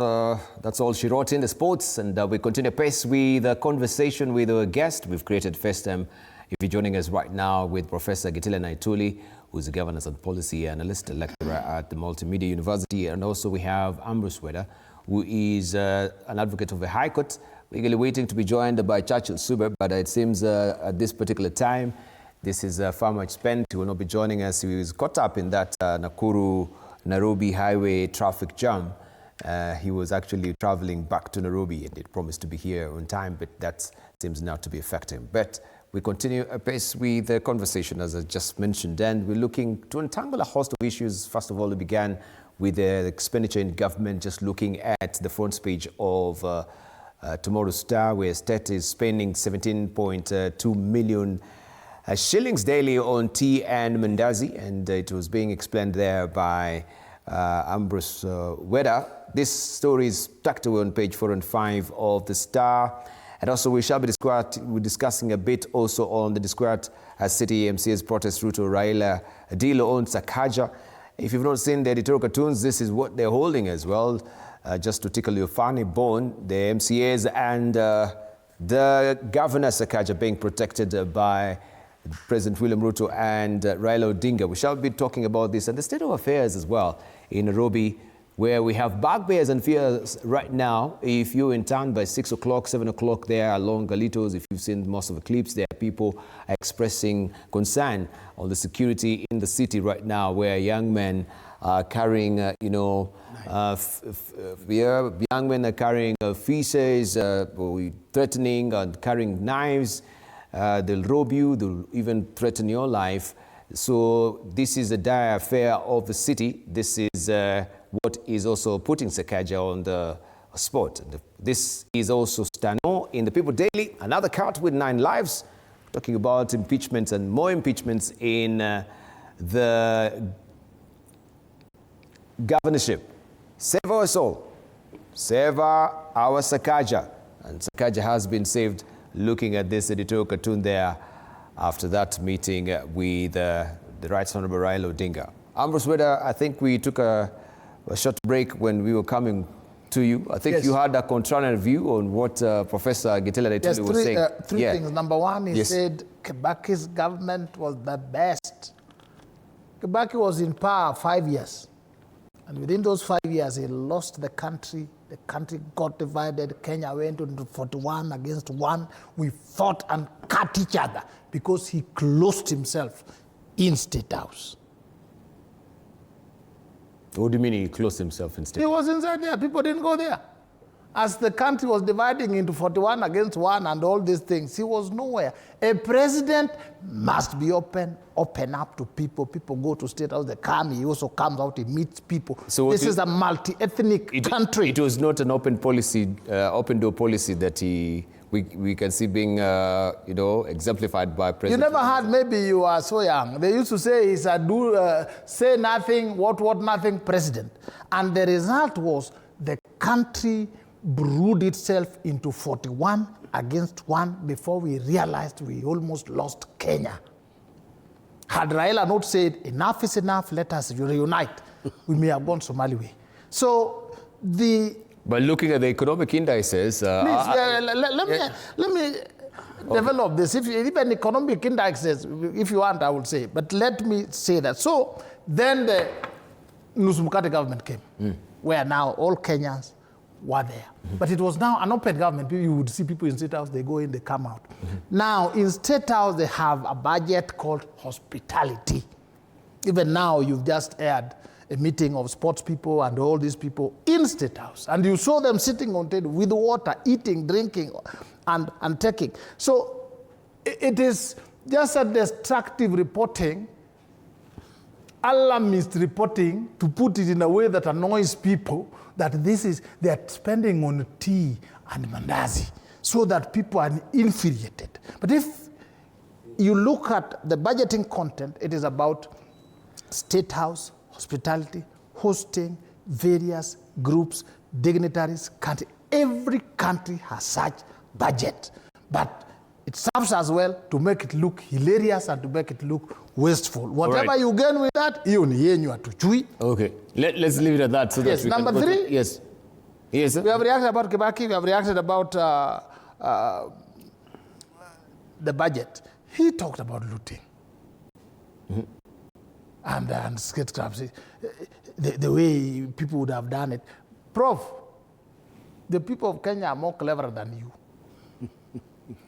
That's all she wrote in the sports, and we continue pace with the conversation with our guest. We've created first time. If you're joining us right now with Professor Gitile Naituli, who's a governance and policy analyst, a lecturer at the Multimedia University, and also we have Ambrose Weda, who is an advocate of the High Court, eagerly waiting to be joined by Churchill Suber, but it seems at this particular time, this is far much spent. He will not be joining us. He was caught up in that Nakuru-Nairobi highway traffic jam. He was actually traveling back to Nairobi and he promised to be here on time, but that seems not to be affecting. But we continue apace with the conversation, as I just mentioned, and we're looking to untangle a host of issues. First of all, we began with the expenditure in government, just looking at the front page of tomorrow's Star, where State is spending 17.2 million shillings daily on tea and mandazi, and it was being explained there by Ambrose Weda. This story is tucked away on page 4 and 5 of the Star. And also we shall be discussing a bit also on the Disquiet City MCA's protest route to Raila Odinga on Sakaja. If you've not seen the editorial cartoons, this is what they're holding as well. Just to tickle your funny bone, the MCAs and the Governor Sakaja being protected by President William Ruto and Raila Odinga. We shall be talking about this and the state of affairs as well in Nairobi, where we have bugbears and fears right now. If you're in town by 6 o'clock, 7 o'clock there along Galitos, if you've seen most of the clips, there are people expressing concern on the security in the city right now, where young men are carrying, young men are carrying feces, threatening and carrying knives. They'll rob you, they'll even threaten your life. So this is a dire affair of the city. This is what is also putting Sakaja on the spot. This is also Stano in the People Daily, another count with 9 lives, talking about impeachments and more impeachments in the governorship. Save our soul, save our Sakaja. And Sakaja has been saved, looking at this editorial cartoon there after that meeting with the Right Honorable Raila Odinga. Ambrose Weda, I think we took a short break when we were coming to you. I think you had a contrarian view on what Professor Gitile Naituli was saying. Three things. Number one, he said Kibaki's government was the best. Kibaki was in power 5 years. And within those 5 years, he lost the country. The country got divided. Kenya went into 41 against 1. We fought and cut each other because he closed himself in State House. What do you mean he closed himself in State House? He was inside there. People didn't go there. As the country was dividing into 41 against 1 and all these things, he was nowhere. A president must be open up to people. People go to State House, they come, he also comes out, he meets people. So this is a multi-ethnic country. It was not an open policy, open door policy that we can see being, exemplified by President. You never heard, maybe you are so young. They used to say he's a say nothing, what nothing president. And the result was the country brewed itself into 41 against 1 before we realized we almost lost Kenya. Had Raila not said, enough is enough, let us reunite, we may have gone Somali way. So But looking at the economic indices... let me develop this. Even economic indexes, if you want, I will say. But let me say that. So then the Nusumukate government came, where now all Kenyans were there. But it was now an open government. You would see people in State House, they go in, they come out. Now, in State House, they have a budget called hospitality. Even now, you've just aired a meeting of sports people and all these people in State House. And you saw them sitting on table with water, eating, drinking, and taking. So it is just a destructive reporting, alarmist reporting, to put it in a way that annoys people, that they are spending on tea and mandazi so that people are infuriated. But if you look at the budgeting content, it is about State House, hospitality, hosting, various groups, dignitaries, country. Every country has such budget. But it serves as well to make it look hilarious and to make it look wasteful. Whatever you gain with that, you are to chui. Okay, let's leave it at that. So yes, that we number 3. Yes. Yes, sir. We have reacted about Kibaki. We have reacted about the budget. He talked about looting. And statecrafts, the way people would have done it. Prof, the people of Kenya are more clever than you.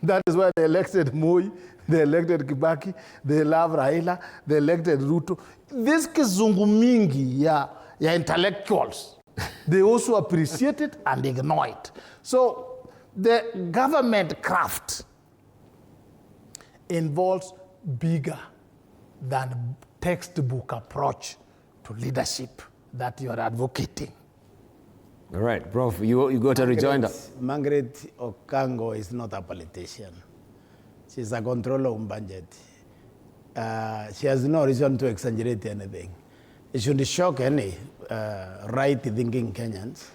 That is why they elected Moi, they elected Kibaki, they love Raila, they elected Ruto. This kizungu mingi ya intellectuals, they also appreciate it and ignore it. So the government craft involves bigger than textbook approach to leadership that you are advocating. All right, Prof, you got a rejoinder. Margaret Okango is not a politician. She's a controller of budget. She has no reason to exaggerate anything. It should shock any right-thinking Kenyans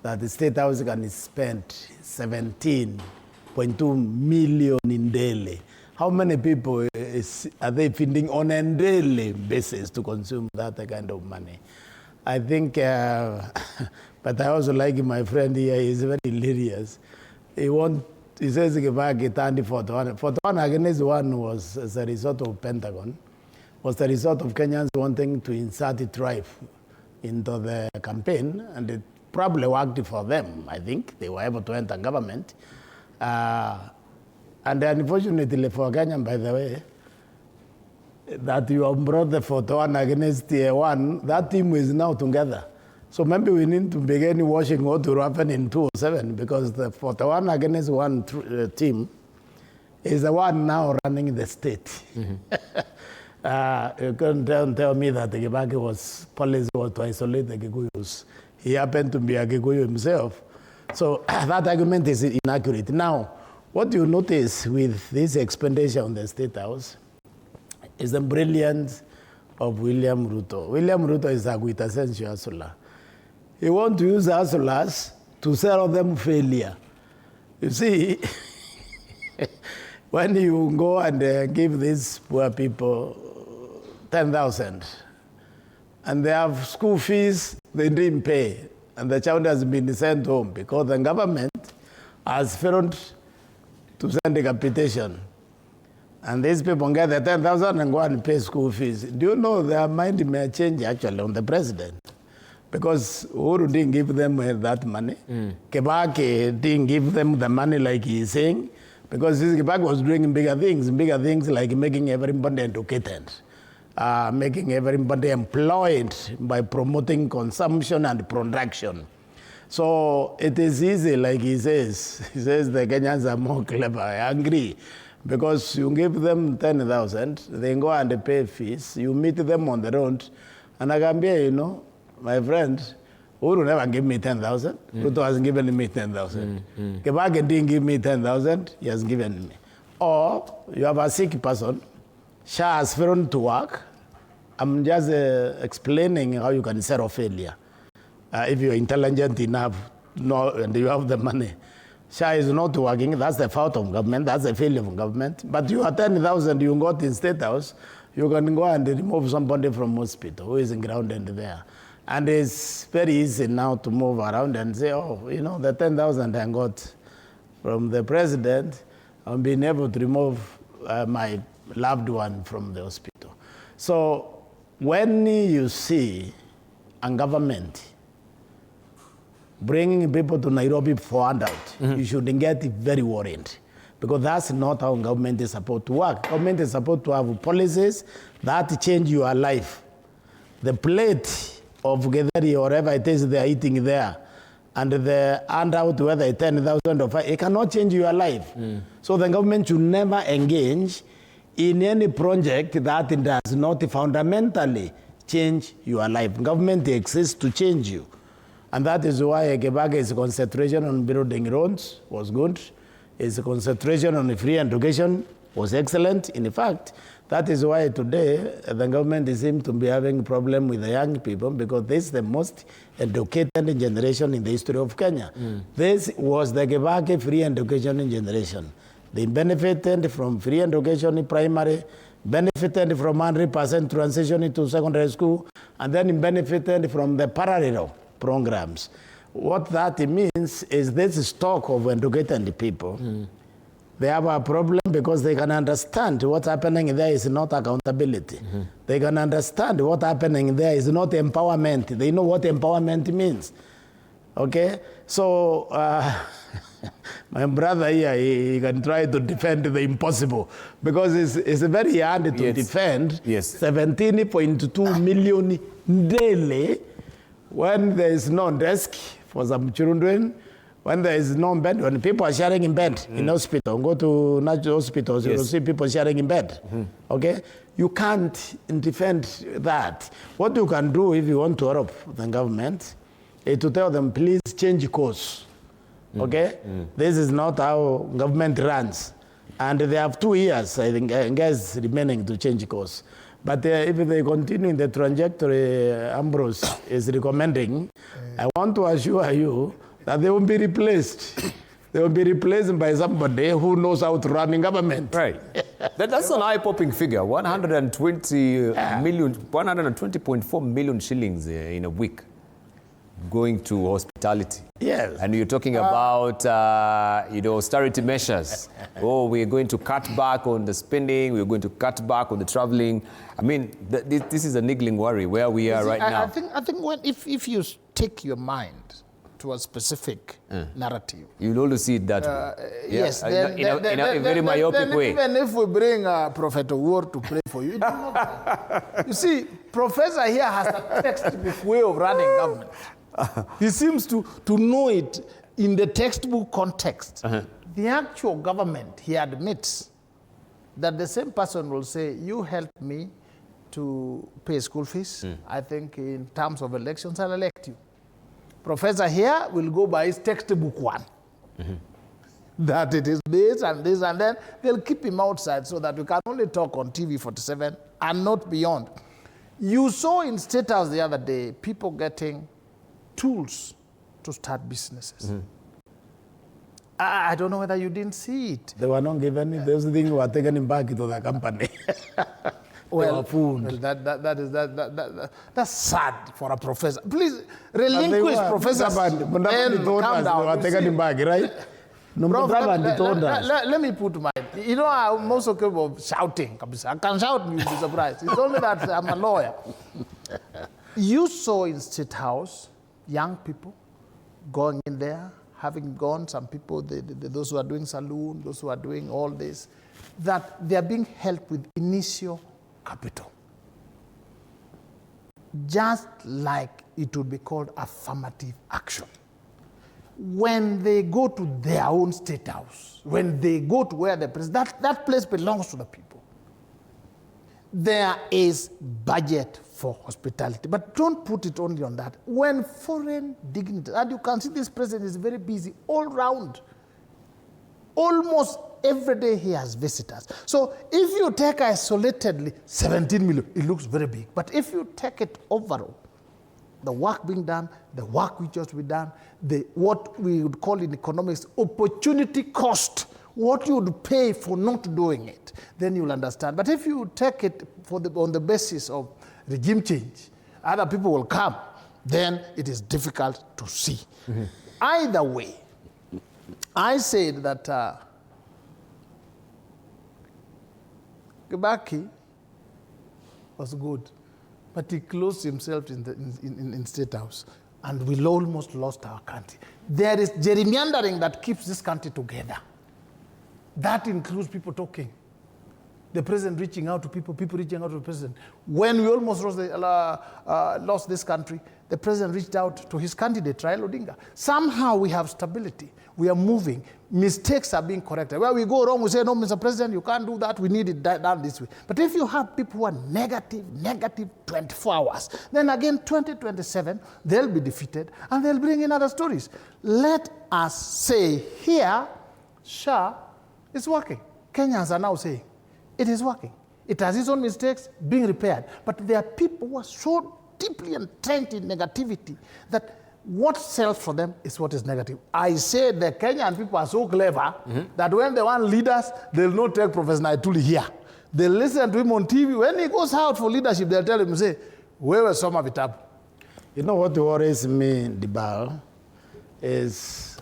that the State House can spend 17.2 million in daily. How many people are they feeding on a daily basis to consume that kind of money? I think, but I also like my friend here, he's very hilarious. He says, Fortwan against one was as a result of Pentagon, was the result of Kenyans wanting to insert a tribe into the campaign, and it probably worked for them. I think they were able to enter government. And unfortunately for Kenya, by the way, that you have brought the Fortwan against tier one, that team is now together. So maybe we need to begin watching what will happen in 2007, because the Fortwan against one team is the one now running the state. You can't tell me that the Kibaki was policy was to isolate the Kikuyus. He happened to be a Kikuyu himself. So that argument is inaccurate. Now, what you notice with this expenditure on the State House is the brilliance of William Ruto. William Ruto is a quintessential hustler. He wants to use hustlers to sell them failure. You see, when you go and give these poor people 10,000 and they have school fees they didn't pay, and the child has been sent home because the government has failed to send a capitation, and these people get the 10,000 and go and pay school fees. Do you know their mind may change actually on the president? Because Uhuru didn't give them that money. Kibaki didn't give them the money like he's saying, because Kibaki was doing bigger things like making everybody educated, making everybody employed by promoting consumption and production. So it is easy, like he says the Kenyans are more clever. I agree. Because you give them 10,000, they go and pay fees, you meet them on the road, and I can be, you know, my friend, Uhuru never give me 10,000. Ruto has given me 10,000. Kibaki didn't give me 10,000, he has given me. Or you have a sick person, SHA has failed to work. I'm just explaining how you can settle failure. If you're intelligent enough and you have the money. SHA is not working, that's the fault of government, that's the failure of government. But you are 10,000, you got in State House, you can go and remove somebody from hospital who is grounded there. And it's very easy now to move around and say, oh, you know, the 10,000 I got from the president, I'm being able to remove my loved one from the hospital. So when you see a government bringing people to Nairobi for handout, you should get very worried, because that's not how government is supposed to work. Government is supposed to have policies that change your life. The plate of Getheri or whatever it is they are eating there, and the handout, whether it's 10,000 or 5, it cannot change your life. So the government should never engage in any project that does not fundamentally change your life. Government exists to change you. And that is why Kibaki's concentration on building roads was good. His concentration on free education was excellent. In fact, that is why today the government seems to be having a problem with the young people, because this is the most educated generation in the history of Kenya. This was the Kibaki free education generation. They benefited from free education in primary, benefited from 100% transition into secondary school, and then benefited from the parallel programs. what that means is this stock of educated people, they have a problem because they can understand what's happening there is not accountability. They can understand what's happening there is not empowerment. They know what empowerment means. Okay? So, my brother here, he can try to defend the impossible because it's very hard to defend 17.2 million daily when there is no desk for some children, when there is no bed, when people are sharing in bed in hospital, go to natural hospitals, you will see people sharing in bed. Okay? You can't defend that. What you can do if you want to help the government is to tell them, please change course. Okay? This is not how government runs. And they have 2 years, I think, guys, remaining to change course. But if they continue in the trajectory Ambrose is recommending, I want to assure you that they will be replaced. They will be replaced by somebody who knows how to run in government. Right. That's an eye-popping figure. 120.4 million shillings in a week going to hospitality. Yes. And you're talking about, austerity measures. We're going to cut back on the spending. We're going to cut back on the traveling. I mean, this is a niggling worry where we are right now. I think if you take your mind to a specific narrative, you'll always see it that way. Yes. In a very myopic way. Even if we bring Prophet Ward to pray for you, it will not happen. You see, Professor here has a textbook way of running government. He seems to know it in the textbook context. The actual government, he admits that the same person will say, you help me to pay school fees. I think in terms of elections, I'll elect you. Professor here will go by his textbook one. That it is this, and then they'll keep him outside so that we can only talk on TV 47 and not beyond. You saw in State House the other day, people getting tools to start businesses. I don't know whether you didn't see it. They were not given it. Those things were taken back to the company. That's sad for a professor. Please relinquish professors. They were taken back, right? Let me put mine. You know, I'm also capable of shouting. I can shout, you'll be surprised. It's only that I'm a lawyer. You saw in State House young people going in there, having gone, some people, those who are doing saloon, those who are doing all this, that they are being helped with initial capital. Just like it would be called affirmative action. When they go to their own State House, when they go to where the president, that place belongs to the people. There is budget for hospitality, but don't put it only on that. When foreign dignitaries, and you can see this president is very busy all round. Almost every day he has visitors. So if you take isolatedly 17 million, it looks very big. But if you take it overall, the work being done, the work which has to be done, what we would call in economics opportunity cost, what you would pay for not doing it, then you'll understand. But if you take it on the basis of regime change, other people will come, then it is difficult to see. Either way, I said that Kibaki was good, but he closed himself in State House, and we almost lost our country. There is gerrymandering that keeps this country together. That includes people talking. The president reaching out to people, people reaching out to the president. When we almost lost this country, the president reached out to his candidate, Raila Odinga. Somehow we have stability. We are moving. Mistakes are being corrected. Where we go wrong, we say, no, Mr. President, you can't do that. We need it done this way. But if you have people who are negative 24 hours, then again, 2027, they'll be defeated and they'll bring in other stories. Let us say here, SHA is working. Kenyans are now saying, it is working. It has its own mistakes being repaired. But there are people who are so deeply entrenched in negativity that what sells for them is what is negative. I say the Kenyan people are so clever that when they want leaders, they'll not take Professor Naituli here. They'll listen to him on TV. When he goes out for leadership, they'll tell him, say, wewe soma vitabu. You know what worries me, Dibal? is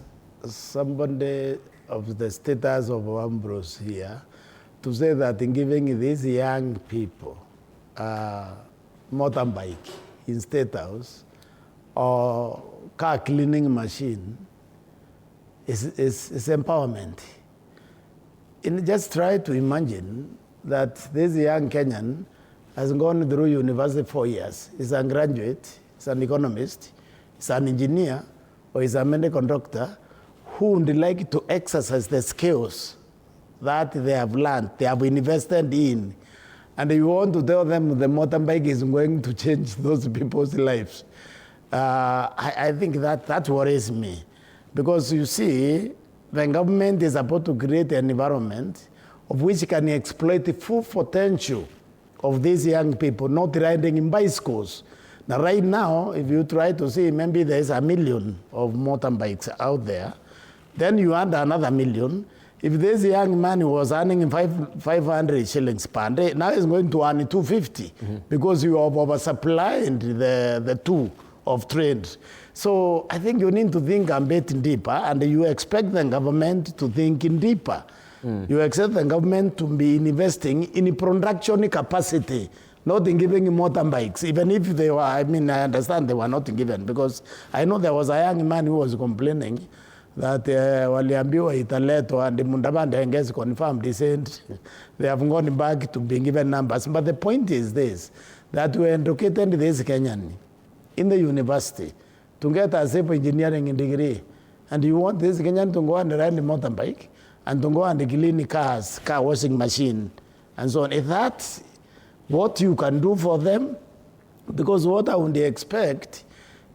somebody of the status of Ambrose here to say that in giving these young people motorbike in State House or car cleaning machine is empowerment. And just try to imagine that this young Kenyan has gone through university 4 years. He's a graduate, he's an economist, he's an engineer, or he's a medical doctor who would like to exercise the skills that they have learned, they have invested in. And you want to tell them the motorbike is going to change those people's lives. I think that worries me. Because you see, the government is about to create an environment of which can exploit the full potential of these young people, not riding in bicycles. Now, right now, if you try to see, maybe there's 1 million of motorbikes out there, then you add another 1 million. If this young man was earning 500 shillings per day, now he's going to earn 250 because you have oversupplied the two of trade. So I think you need to think a bit deeper, and you expect the government to think in deeper. You expect the government to be investing in production capacity, not in giving motorbikes, even if they were, I understand they were not given, because I know there was a young man who was complaining that waliambiwa italetwa and Mundabanda has confirmed, he said they have gone back to being given numbers. But the point is this, that we educated this Kenyan in the university to get a civil engineering degree, and you want this Kenyan to go and ride the motorbike and to go and clean cars, car washing machine, and so on. Is that what you can do for them? Because what I would expect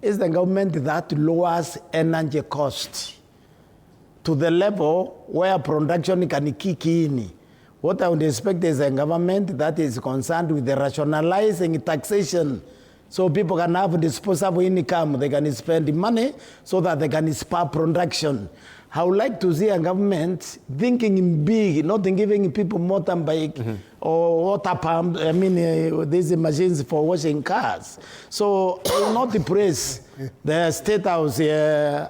is the government that lowers energy cost to the level where production can kick in. What I would expect is a government that is concerned with the rationalizing taxation, so people can have disposable income, they can spend money so that they can spur production. I would like to see a government thinking in big, not in giving people motorbike or water pump, these machines for washing cars. So I will not praise the State House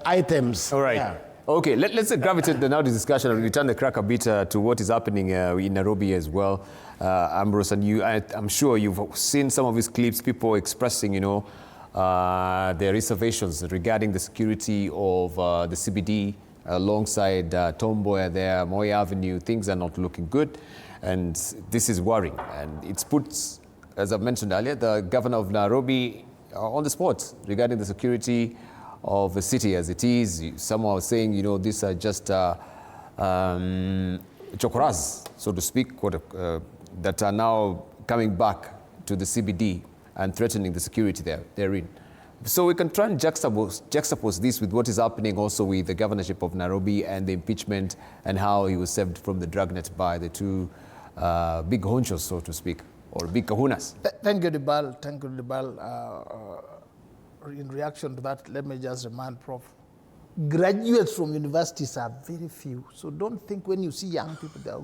items. All right. Yeah. Okay, let's gravitate now to discussion and return the crack a bit to what is happening in Nairobi as well. Ambrose, and I'm sure you've seen some of these clips, people expressing, their reservations regarding the security of the CBD alongside Tom Mboya there, Moi Avenue. Things are not looking good, and this is worrying. And it puts, as I've mentioned earlier, the governor of Nairobi on the spot regarding the security of the city as it is. Some are saying, these are just chokoras, so to speak, that are now coming back to the CBD and threatening the security therein. So we can try and juxtapose this with what is happening also with the governorship of Nairobi and the impeachment and how he was saved from the dragnet by the two big honchos, so to speak, or big kahunas. Thank you, Dibal. Thank you, Dibal. In reaction to that, let me just remind Prof. Graduates from universities are very few. So don't think when you see young people, they are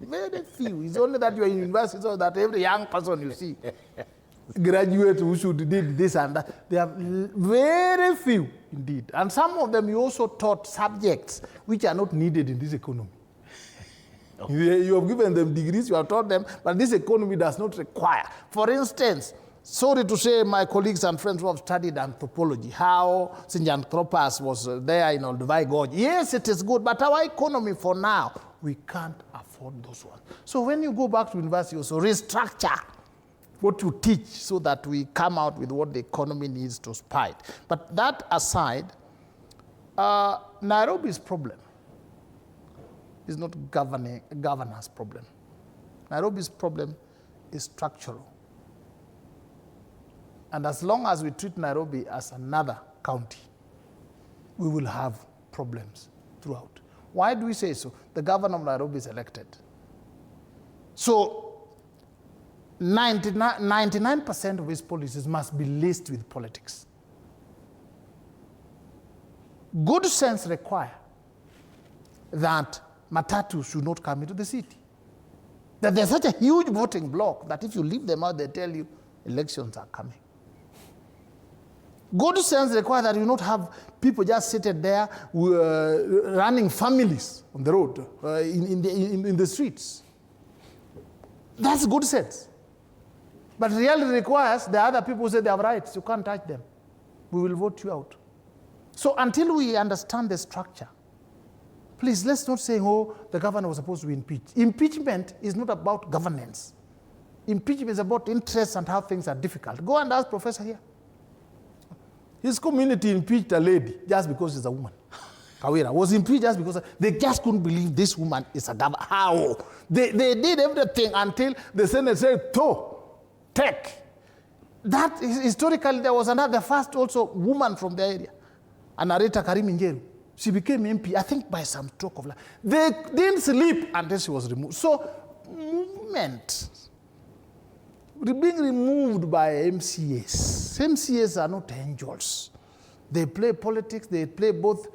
very few. It's only that you are in university, so that every young person you see, graduates who should do this and that, they are very few indeed. And some of them you also taught subjects which are not needed in this economy. You have given them degrees, you have taught them, but this economy does not require. For instance, sorry to say, my colleagues and friends who have studied anthropology, how Sinjanthropus was there in Olduvai Gorge. Yes, it is good, but our economy for now, we can't afford those ones. So when you go back to university, also restructure what you teach so that we come out with what the economy needs to spite. But that aside, Nairobi's problem is not governor's problem. Nairobi's problem is structural. And as long as we treat Nairobi as another county, we will have problems throughout. Why do we say so? The governor of Nairobi is elected. So 99% of his policies must be laced with politics. Good sense require that matatu should not come into the city. That there's such a huge voting bloc that if you leave them out, they tell you elections are coming. Good sense requires that you not have people just seated there running families on the road, in the streets. That's good sense. But reality requires the other people say they have rights. You can't touch them. We will vote you out. So until we understand the structure, please, let's not say, oh, the governor was supposed to be impeached. Impeachment is not about governance. Impeachment is about interests and how things are difficult. Go and ask Professor here. His community impeached a lady just because she's a woman. Kawira was impeached just because they just couldn't believe this woman is a governor. How? They did everything until the Senate said, take. That is, historically, there was another first also woman from the area, Anareta Karim Njeru. She became MP, I think by some stroke of luck. They didn't sleep until she was removed. So, movement being removed by MCAs. MCAs are not angels. They play politics. They play both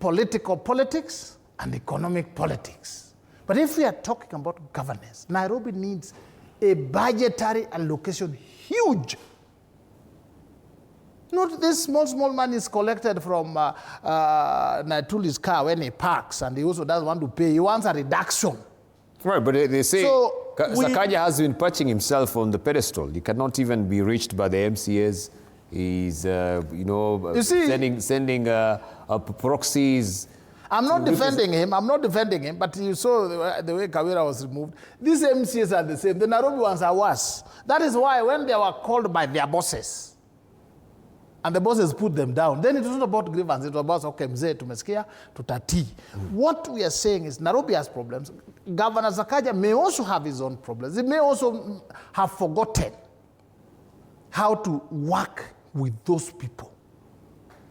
political politics and economic politics. But if we are talking about governance, Nairobi needs a budgetary allocation, huge. Not this small money is collected from Naituli's car when he parks, and he also doesn't want to pay. He wants a reduction. Right, but they say So Sakaja has been perching himself on the pedestal. He cannot even be reached by the MCAs. He's, sending proxies. I'm not defending him, but you saw the way Kawira was removed. These MCAs are the same. The Nairobi ones are worse. That is why when they were called by their bosses, and the bosses put them down, then it was not about grievance. It was about, okay, mzee tumesikia, tutati. What we are saying is Nairobi has problems. Governor Sakaja may also have his own problems. He may also have forgotten how to work with those people.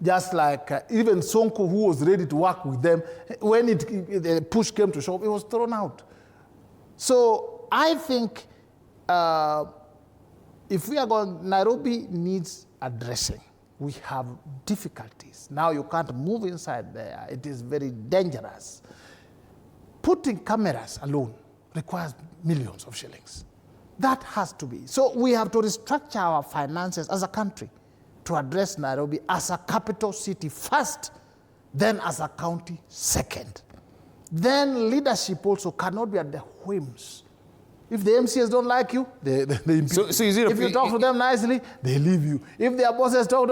Just like even Sonko, who was ready to work with them, when the push came to shove, it was thrown out. So I think if we are going, Nairobi needs addressing. We have difficulties. Now you can't move inside there. It is very dangerous. Putting cameras alone requires millions of shillings. That has to be. So we have to restructure our finances as a country to address Nairobi as a capital city first, then as a county second. Then leadership also cannot be at the whims. If the MCAs don't like you, they impeach. So is it if you talk to them nicely, they leave you. If their bosses talk,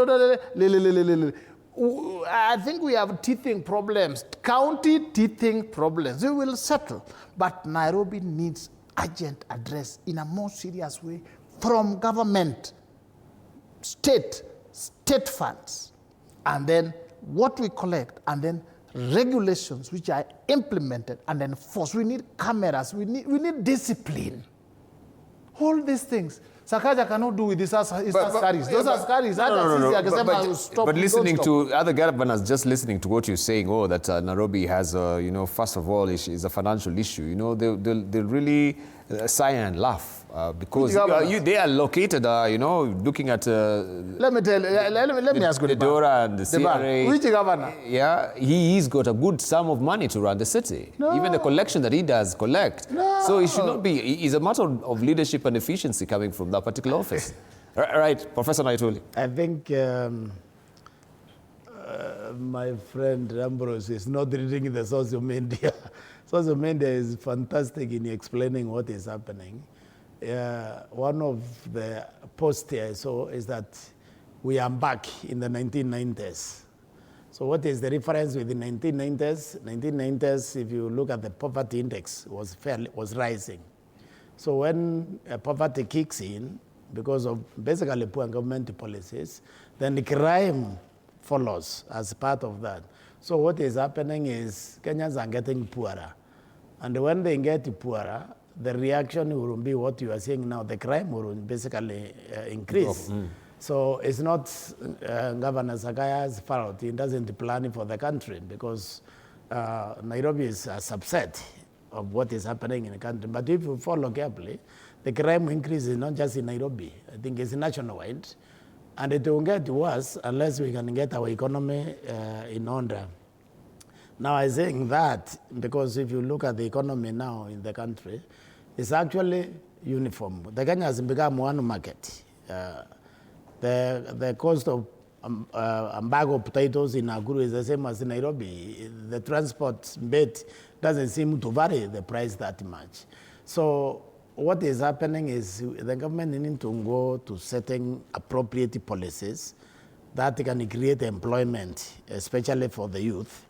I think we have teething problems, county teething problems. We will settle. But Nairobi needs urgent address in a more serious way from government, state funds, and then what we collect, and then regulations which are implemented and enforced. We need cameras, we need discipline. All these things. Sakaja cannot do with his askaris. Those askaris, but listening to other governors, just listening to what you're saying, that Nairobi has, first of all, is a financial issue. They'll really sigh and laugh because they are located, looking at. Let me ask you the Dora and the CRA. Which governor? Yeah, he's got a good sum of money to run the city. No. Even the collection that he does collect. No. So it should not be. It's a matter of leadership and efficiency coming from that particular office. Right, Professor Naituli. I think my friend Ambrose is not reading the social media. Social media is fantastic in explaining what is happening. One of the posts I saw is that we are back in the 1990s. So what is the difference with the 1990s? 1990s, if you look at the poverty index, was rising. So when poverty kicks in, because of basically poor government policies, then the crime follows as part of that. So what is happening is Kenyans are getting poorer. And when they get poorer, the reaction will be what you are saying now. The crime will basically increase. So it's not Governor Sakaja's fault. He doesn't plan for the country because Nairobi is a subset of what is happening in the country. But if you follow carefully, the crime increase is not just in Nairobi. I think it's nationwide. And it will get worse unless we can get our economy in order. Now, I'm saying that because if you look at the economy now in the country, it's actually uniform. The Kenya has become one market. The cost of a bag of potatoes in Nakuru is the same as in Nairobi. The transport bit doesn't seem to vary the price that much. So what is happening is the government needs to go to setting appropriate policies that can create employment, especially for the youth.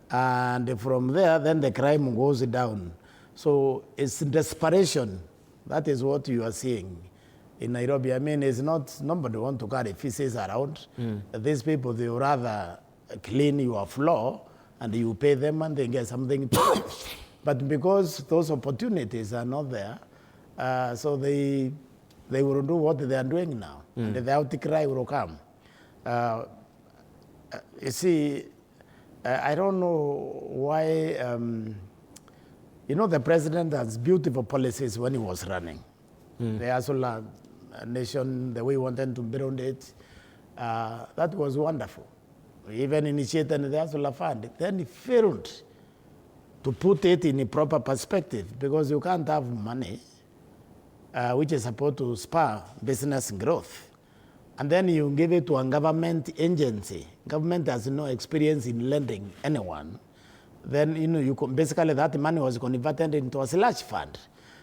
And from there, then the crime goes down. So it's desperation. That is what you are seeing in Nairobi. I mean, it's not, nobody want to carry feces around. These people, they would rather clean your floor and you pay them and they get something to do. But because those opportunities are not there, so they will do what they are doing now. And the outcry will come. You see, I don't know why, you know, the president has beautiful policies when he was running. The Asola nation, the way he wanted to build it, that was wonderful. He even initiated the Asola Fund. Then he failed to put it in a proper perspective because you can't have money which is supposed to spur business growth. And then you give it to a government agency. Government has no experience in lending anyone. Then, you know, basically that money was converted into a slush fund.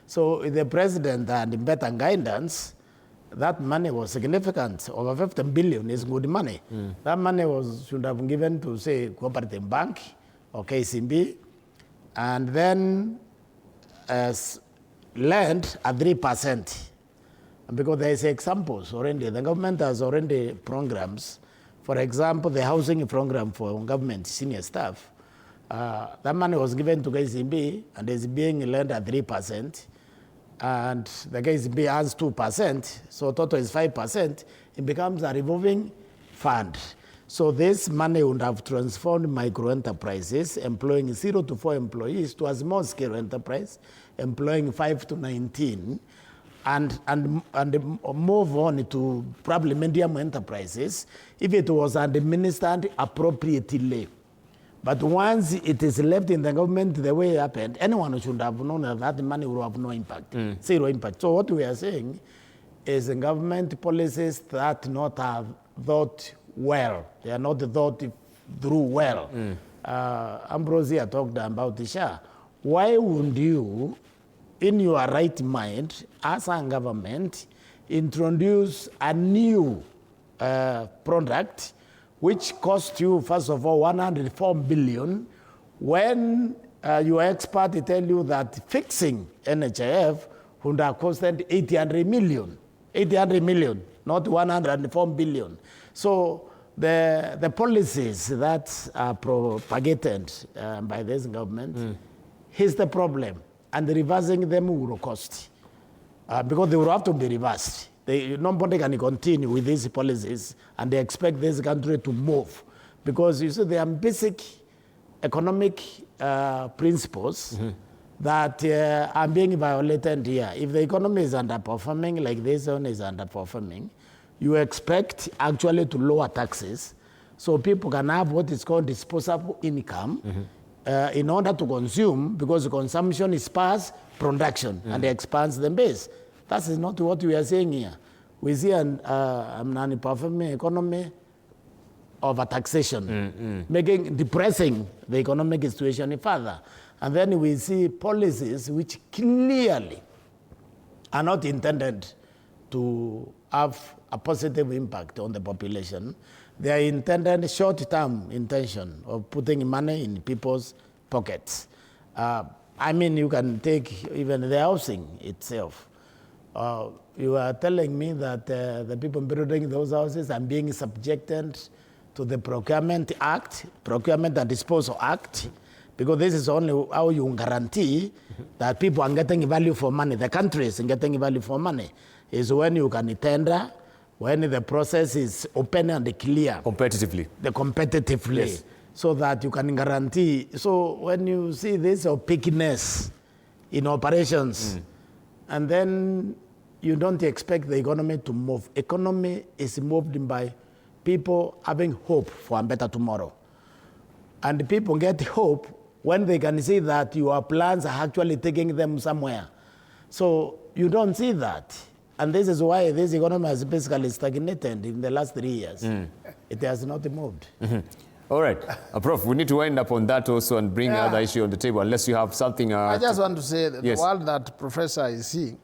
So the president had better guidance. That money was significant. Over 15 billion is good money. That money should have been given to, say, Cooperative Bank or KCB, and then lend at 3%. Because there is examples already. The government has already programs. For example, the housing program for government senior staff. That money was given to KCB and is being lent at 3%. And the KCB has 2%, so total is 5%. It becomes a revolving fund. So this money would have transformed micro enterprises, employing 0 to 4 employees, to a small scale enterprise, employing 5 to 19. And move on to probably medium enterprises if it was administered appropriately. But once it is left in the government the way it happened, anyone should have known that the money will have no impact, zero impact. So what we are saying is the government policies that not have thought well. They are not thought through well. Ambrosia talked about the SHA. Why would you, in your right mind, as a government, introduce a new product which cost you, first of all, 104 billion, when your expert tell you that fixing NHIF would have costed 800 million. 800 million, not 104 billion. So the policies that are propagated by this government, here's the problem. And reversing them will cost. Because they will have to be reversed. Nobody can continue with these policies and they expect this country to move. Because you see, there are basic economic principles that are being violated here. If the economy is underperforming, like this one is underperforming, you expect actually to lower taxes so people can have what is called disposable income in order to consume, because consumption is past production and expands the base. That is not what we are saying here. We see an underperforming economy of a taxation, depressing the economic situation further. And then we see policies which clearly are not intended to have a positive impact on the population. They are intended short-term intention of putting money in people's pockets. I mean, you can take even the housing itself. You are telling me that the people building those houses are being subjected to the Procurement Act, Procurement and Disposal Act, because this is only how you guarantee that people are getting value for money. The country is getting value for money. Is when you can tender, when the process is open and clear. Competitively. Competitively. Yes. So that you can guarantee. So when you see this opaqueness in operations, and then you don't expect the economy to move. Economy is moved by people having hope for a better tomorrow. And people get hope when they can see that your plans are actually taking them somewhere. So you don't see that. And this is why this economy has basically stagnated in the last 3 years. It has not moved. All right. Prof, we need to wind up on that also and bring other issue on the table, unless you have something... I just want to say that Yes. the world that Professor is seeing,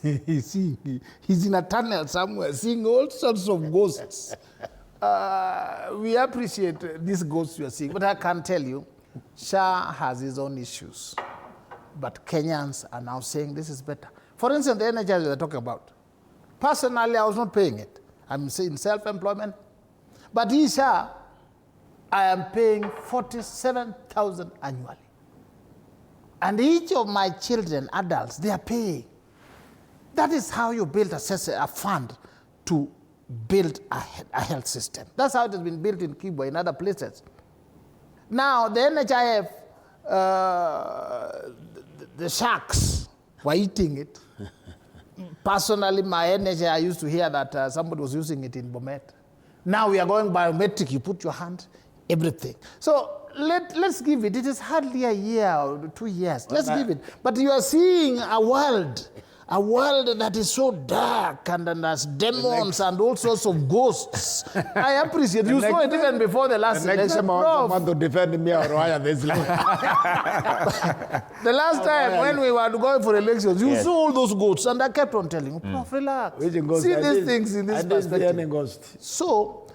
he's in a tunnel somewhere, seeing all sorts of ghosts. We appreciate these ghosts you are seeing, but I can tell you, Shah has his own issues. But Kenyans are now saying this is better. For instance, the energy we are talking about. Personally, I was not paying it. I'm in self-employment. But Shah, I am paying 47,000 annually. And each of my children, adults, they are paying. That is how you build a fund to build a health system. That's how it has been built in Cuba, in other places. Now, the NHIF, the sharks were eating it. Personally, my energy, I used to hear that somebody was using it in Bomet. Now we are going biometric, you put your hand, everything. So let's give it. It is hardly a year or 2 years. Let's give it. But you are seeing a world that is so dark and has demons and all sorts of ghosts. I appreciate. You saw it even before the last election. Want to defend me or why this The last time when we were going for elections, you saw all those ghosts, and I kept on telling you, Prof, relax. See these things in this perspective. So,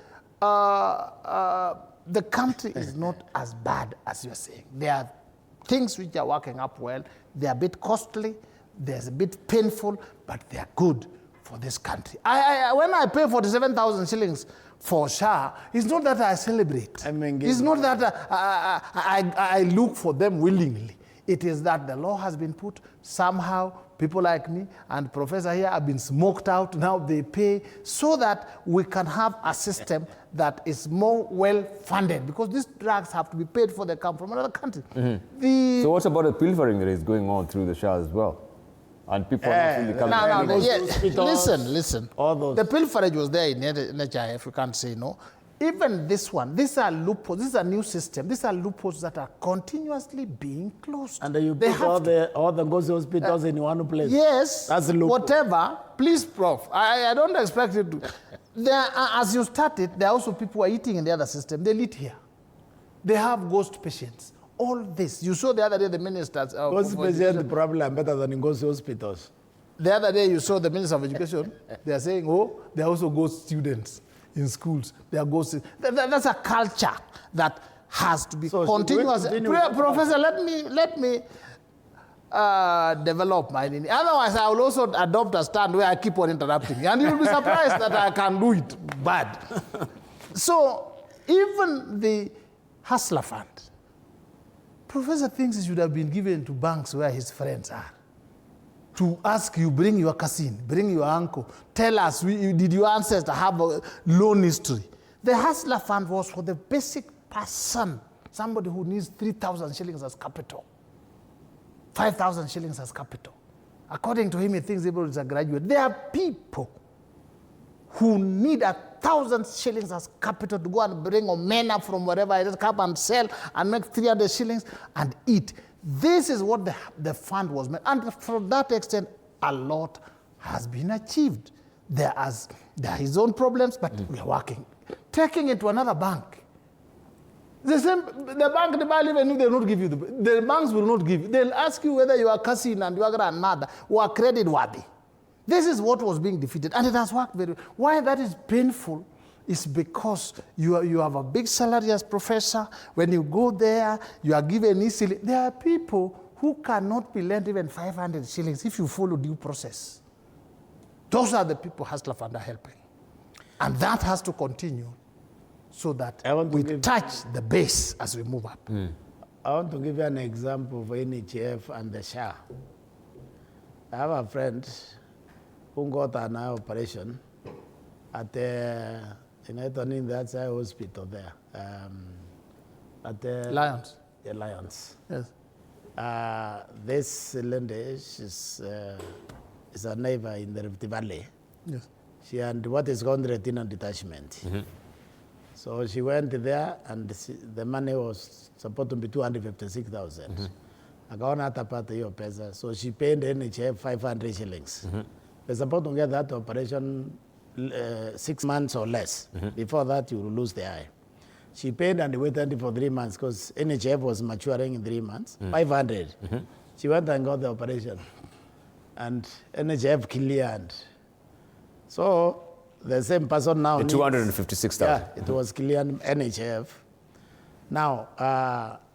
the country is not as bad as you're saying. There are things which are working up well. They are a bit costly. They're a bit painful, but they are good for this country. When I pay 47,000 shillings for Shah, it's not that I celebrate. It's not that I look for them willingly. It is that the law has been put. Somehow, people like me and Professor here have been smoked out. Now they pay so that we can have a system that is more well-funded, because these drugs have to be paid for. They come from another country. So what about the pilfering that is going on through the Shah as well? And people are not really coming. Listen. The pilferage was there in NHIF, you can't say no. Even this one, these are loopholes. This is a new system. These are loopholes that are continuously being closed. And you put all the Ngozi hospitals in one place. Yes, that's a loophole. Whatever. Please, Prof. I don't expect you to. As you started, there are also people who are eating in the other system. They eat here. They have ghost patients. All this. You saw the other day the ministers. Ghost patients probably are better than in Ngozi hospitals. The other day you saw the Minister of Education. They are saying, oh, they are also ghost students in schools. They are ghosts. That's a culture that has to be continuous. Professor, let me develop my meaning. Otherwise, I will also adopt a stand where I keep on interrupting. And you'll be surprised that I can do it bad. So even the Hustler Fund, Professor thinks it should have been given to banks where his friends are. To ask you, bring your cousin, bring your uncle, tell us, did your ancestor have a loan history? The Hustler Fund was for the basic person, somebody who needs 3,000 shillings as capital, 5,000 shillings as capital. According to him, he thinks able is a graduate. There are people who need 1,000 shillings as capital to go and bring omena from wherever it is, come and sell and make 300 shillings and eat. This is what the fund was meant. And from that extent, a lot has been achieved. There are his own problems, but we are working. Taking it to another bank. The bank, the bank even if they will not give you, the banks will not give you. They'll ask you whether your cousin and your grandmother were credit worthy. This is what was being defeated, and it has worked very well. Why that is painful is because you have a big salary as professor. When you go there, you are given easily. There are people who cannot be lent even 500 shillings if you follow due process. Those are the people Hustler Fund are helping. And that has to continue so that we touch the base as we move up. I want to give you an example for NHF and the Shah. I have a friend who got an eye operation at in the SI hospital there. At Lions. The Lions. Yes. This lady is a neighbor in the Rift Valley. Yes. She had what is called retinal detachment. So she went there, and the money was supposed to be 256,000. Akaona hata pata hiyo pesa, so she paid NHF 500 shillings. We're supposed to get that operation 6 months or less. Before that, you will lose the eye. She paid and waited for 3 months because NHF was maturing in 3 months. 500. She went and got the operation. And NHF cleared. So the same person now. The 256,000. Yeah, it was cleared NHF. Now,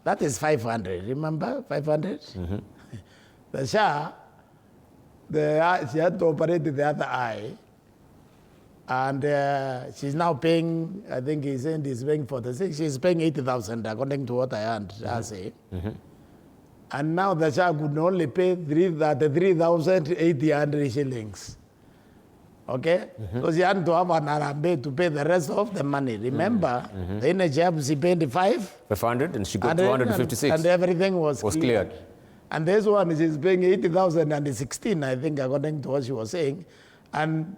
that is 500. Remember 500? The Shah, she had to operate the other eye. And she's now paying, I think he said he's paying 46. She's paying 80,000 according to what I heard her say. And now the Shah could only pay 3,800 shillings. Okay? So she had to have an Arambe to pay the rest of the money. Remember, the NHF, she paid 500 and she got 256. And everything was cleared. And this one, she's paying 80,016, I think, according to what she was saying. And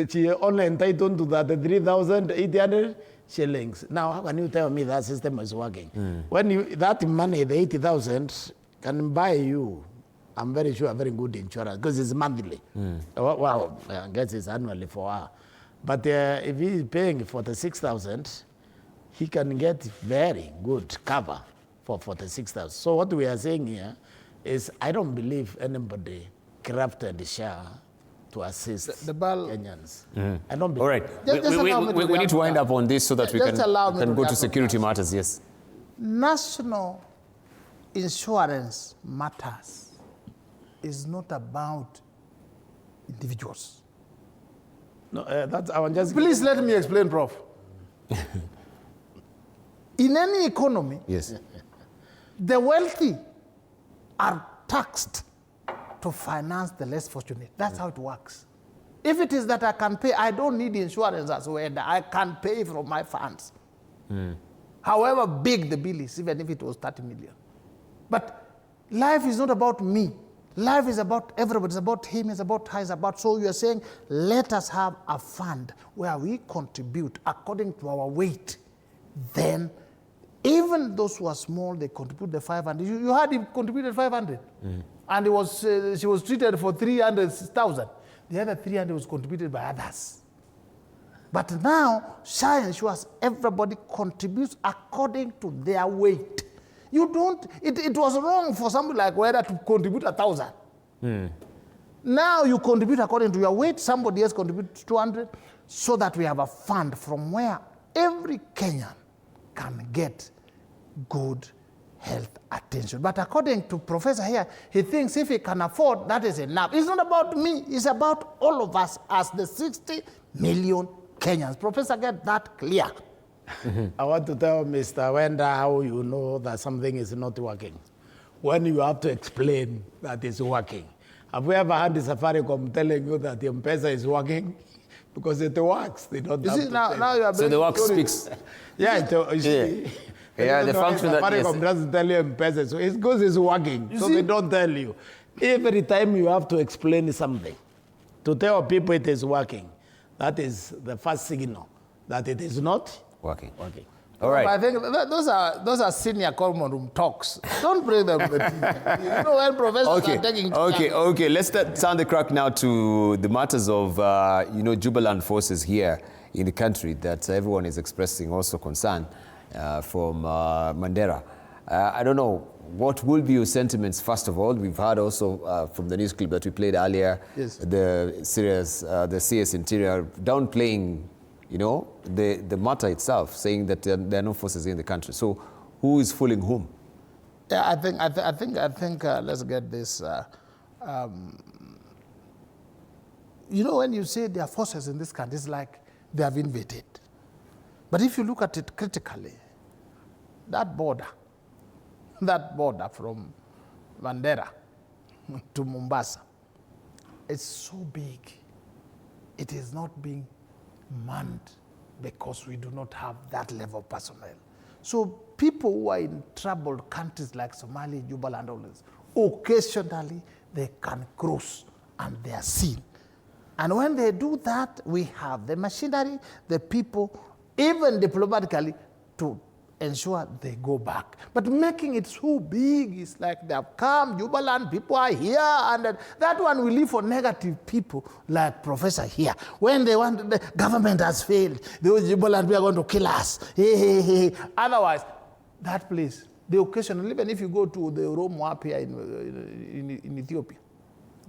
she only entitled to that 3,800 shillings. Now, how can you tell me that system is working? When that money, the 80,000, can buy you, I'm very sure, a very good insurance because it's monthly. Well, I guess it's annually for her. But if he's paying 46,000, he can get very good cover for 46,000. So what we are saying here is I don't believe anybody crafted the share to assist the Kenyans. I don't believe. All right. We need to wind up on this so that we can go to security matters. Yes. National insurance matters is not about individuals. No, that's I was just. Please let me explain, Prof. In any economy, yes, the wealthy are taxed to finance the less fortunate. That's how it works. If it is that I can pay, I don't need insurance as well. I can pay from my funds. However big the bill is, even if it was 30 million. But life is not about me. Life is about everybody. It's about him, it's about her, it's about. So you are saying, let us have a fund where we contribute according to our weight. Then, even those who are small, they contribute the 500. You heard he contributed 500. And it was, she was treated for 300,000. The other 300 was contributed by others. But now, Shah ensures everybody contributes according to their weight. You don't, it was wrong for somebody like Weda to contribute 1,000. Now you contribute according to your weight, somebody else contributes 200, so that we have a fund from where every Kenyan can get good health attention. But according to Professor here, he thinks if he can afford, that is enough. It's not about me, it's about all of us as the 60 million Kenyans. Professor, get that clear. I want to tell Mr. Wenda how you know that something is not working. When you have to explain that it's working. Have we ever had the Safaricom telling you that the M-Pesa is working? Because it works. They don't have to now you are so the work speaks. Yeah, the function that Safaricom doesn't tell you M-Pesa. So it's because it's working. So they don't tell you. Every time you have to explain something, to tell people it is working, that is the first signal that it is not working. All right. I think those are senior common room talks. Don't bring them. You know when professors are taking. Okay. Let's turn the crack now to the matters of Jubaland forces here in the country that everyone is expressing also concern from Mandera. I don't know. What will be your sentiments, first of all? We've heard also from the news clip that we played earlier, the CS Interior downplaying, the matter itself, saying that there are no forces in the country. So, who is fooling whom? Yeah, I think. Let's get this. When you say there are forces in this country, it's like they have invaded. But if you look at it critically, that border from Mandera to Mombasa, it's so big. It is not being manned because we do not have that level of personnel. So people who are in troubled countries like Somalia, Jubaland, all this, occasionally they can cross and they are seen. And when they do that, we have the machinery, the people, even diplomatically, to ensure they go back. But making it so big is like they have come, Jubaland, people are here, and that one will leave for negative people like Professor here. When they want, the government has failed, those Jubaland people are going to kill us. Otherwise, that place, the occasionally, even if you go to the Rome up here in Ethiopia,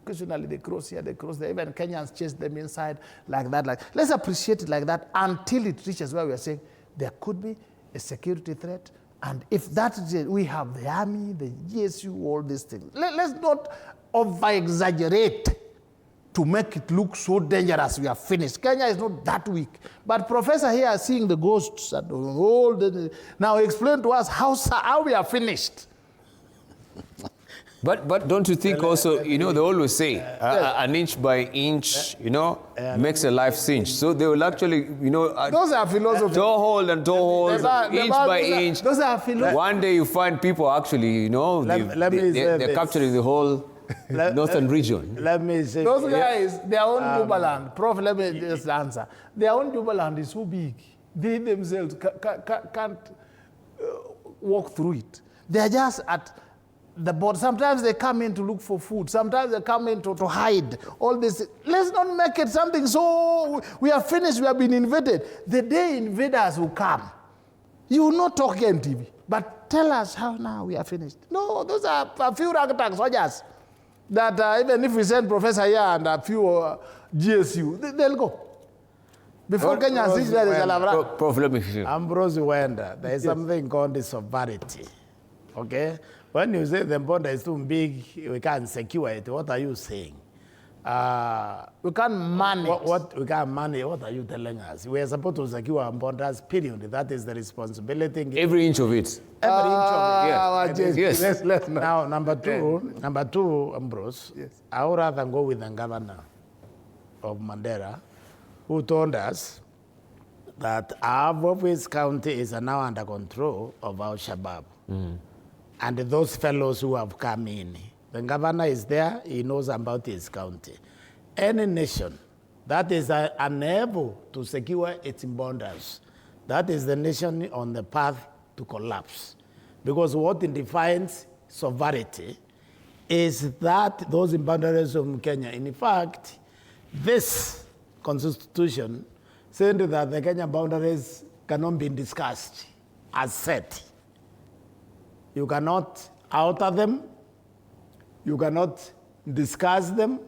occasionally they cross here, they cross there. Even Kenyans chase them inside like that. Let's appreciate it like that until it reaches where we are saying there could be a security threat. And if that is it, we have the army, the GSU, all these things. Let's not over-exaggerate to make it look so dangerous we are finished. Kenya is not that weak. But Professor here is seeing the ghosts and all the... Now explain to us how we are finished. But don't you think also, they always say, an inch by inch, makes a life cinch. So they will actually, those are philosophies. Toe hold and toe hold, inch by inch. Those are philosophies. One day you find people actually, they're capturing the whole northern region. Let me say... Those guys, their own Jubaland, Prof, let me just answer. Their own Jubaland is so big, they themselves can't walk through it. They're just at the border. Sometimes they come in to look for food. Sometimes they come in to hide. All this. Let's not make it something so we are finished, we have been invaded. The day invaders will come, you will not talk on TV. But tell us how now we are finished. No, those are a few ragtag soldiers that even if we send Professor here and a few GSU, they'll go. Before Kenya sees there is a lavra. Prof, let me see. Ambrose Wenda, there is something called the sovereignty. Okay? When you say the border is too big, we can't secure it, what are you saying? We can't manage. We can't manage. What are you telling us? We are supposed to secure our borders, period. That is the responsibility. Every inch of it. Every inch of it. Yes. Now, number two, Ambrose, yes. I would rather go with the governor of Mandera, who told us that our Bofis County is now under control of our Shabab. And those fellows who have come in. The governor is there, he knows about his county. Any nation that is unable to secure its borders, that is the nation on the path to collapse. Because what defines sovereignty is that those boundaries of Kenya, in fact, this constitution said that the Kenya boundaries cannot be discussed as set. You cannot alter them. You cannot discuss them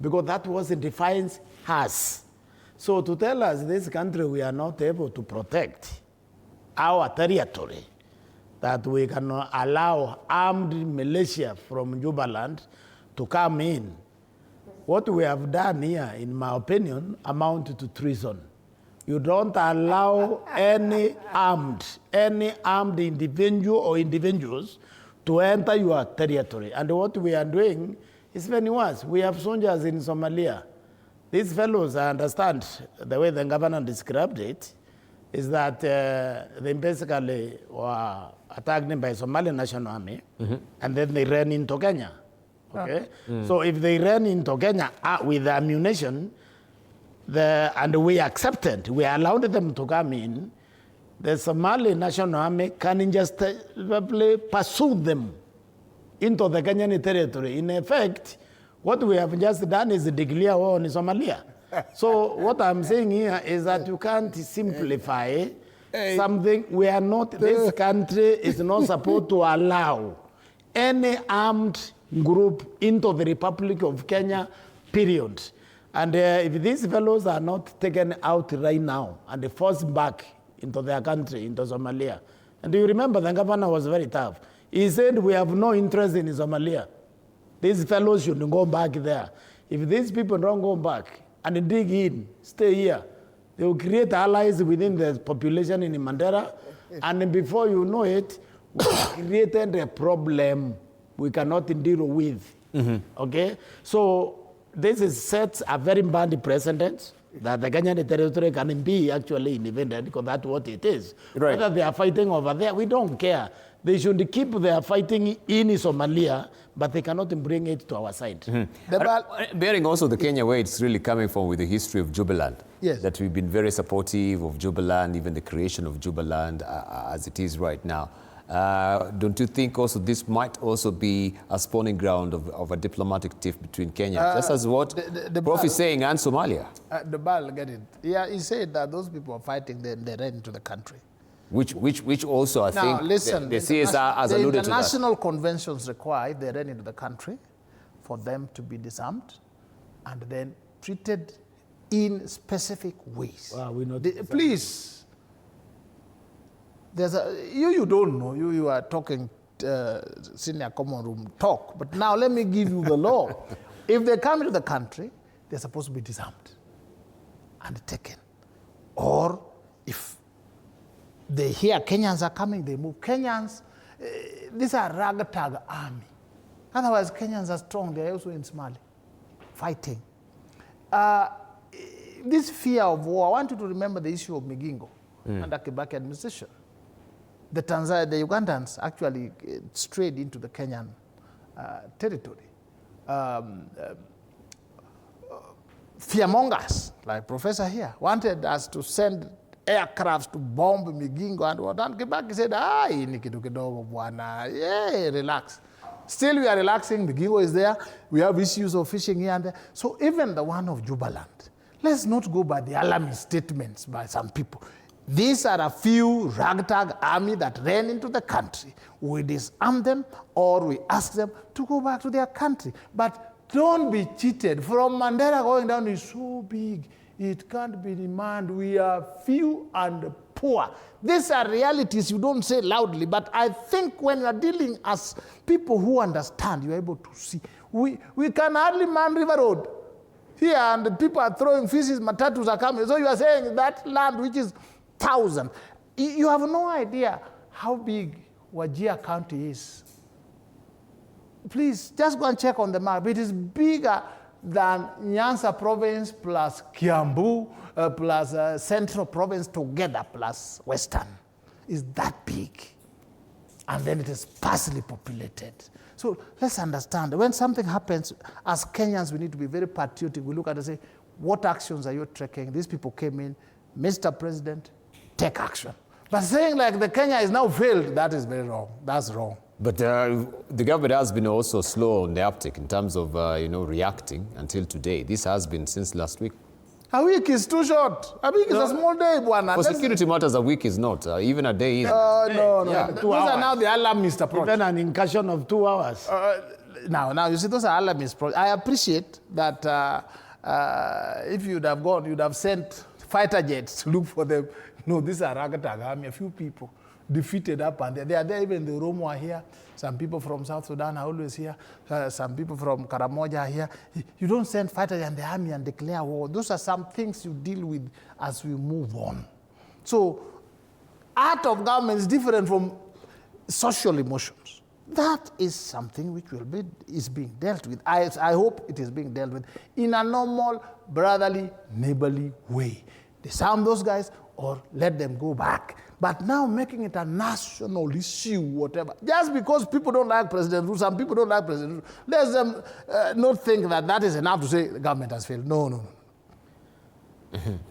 because that was what defines us. So to tell us this country we are not able to protect our territory, that we cannot allow armed militia from Jubaland to come in, what we have done here, in my opinion, amounted to treason. You don't allow any armed individual or individuals to enter your territory. And what we are doing is very worse. We have soldiers in Somalia. These fellows, I understand the way the governor described it, is that they basically were attacked by Somali National Army, and then they ran into Kenya. Okay? So if they ran into Kenya with ammunition, and we accepted, we allowed them to come in, the Somali National Army can just pursue them into the Kenyan territory. In effect, what we have just done is declare war on Somalia. So what I'm saying here is that you can't simplify something. We are not, this country is not supposed to allow any armed group into the Republic of Kenya, period. And if these fellows are not taken out right now and forced back into their country, into Somalia, and do you remember the governor was very tough. He said, we have no interest in Somalia. These fellows should go back there. If these people don't go back and dig in, stay here, they will create allies within the population in Mandera, and before you know it, we created a problem we cannot deal with. Okay? So this sets a very bad precedent that the Kenyan territory can be actually invaded, because that's what it is. Right. Whether they are fighting over there, we don't care. They should keep their fighting in Somalia, but they cannot bring it to our side. Bearing also the Kenya where it's really coming from with the history of Jubaland. Yes. That we've been very supportive of Jubaland, even the creation of Jubaland as it is right now. Don't you think also this might also be a spawning ground of a diplomatic tiff between Kenya, just as what the Prof is saying, and Somalia? The Bal, get it. Yeah, he said that those people are fighting, they ran into the country. Which also I think listen, the CSR has alluded to that. The international conventions require, if they ran into the country, for them to be disarmed and then treated in specific ways. Wow, we know please. There's you don't know, you are talking senior common room talk, but now let me give you the law. If they come into the country, they're supposed to be disarmed and taken. Or if they hear Kenyans are coming, they move. Kenyans, these are ragtag army. Otherwise, Kenyans are strong, they're also in Somalia, fighting. This fear of war, I want you to remember the issue of Migingo under Kibaki administration. The Ugandans actually strayed into the Kenyan territory. Fearmongers, like Professor here, wanted us to send aircrafts to bomb Migingo and what. And Kibaki said, yeah, relax. Still, we are relaxing. Migingo is there. We have issues of fishing here and there. So even the one of Jubaland, let's not go by the alarmist statements by some people. These are a few ragtag army that ran into the country. We disarm them or we ask them to go back to their country. But don't be cheated. From Mandela going down is so big, it can't be demanded. We are few and poor. These are realities you don't say loudly, but I think when you are dealing as people who understand, you're able to see. We can hardly man River Road here, and the people are throwing feces, matatus are coming. So you are saying that land which is 1,000. You have no idea how big Wajir County is. Please, just go and check on the map. It is bigger than Nyanza province plus Kiambu plus Central province together plus Western. It's that big. And then it is sparsely populated. So let's understand, when something happens, as Kenyans, we need to be very patriotic. We look at it and say, what actions are you taking? These people came in, Mr. President, take action. But saying like the Kenya is now failed, that is very wrong. That's wrong. But the government has been also slow on the uptick in terms of reacting until today. This has been since last week. A week is too short. A week is a small day, Bwana. For security matters, a week is not. Even a day is. No. Yeah. Those are now the alarmist approach. Even an incursion of 2 hours. Now, you see, those are alarmist approach. I appreciate that if you'd have gone, you'd have sent fighter jets to look for them. No, these are ragtag army, a few people defeated up and there. They are there, even the Oromo are here. Some people from South Sudan are always here. Some people from Karamoja are here. You don't send fighters and the army and declare war. Those are some things you deal with as we move on. So, art of government is different from social emotions. That is something which is being dealt with. I hope it is being dealt with in a normal, brotherly, neighborly way. Disarm those guys or let them go back. But now making it a national issue, whatever, just because people don't like President Ruto, some people don't like President Ruto, let them not think that that is enough to say the government has failed. No.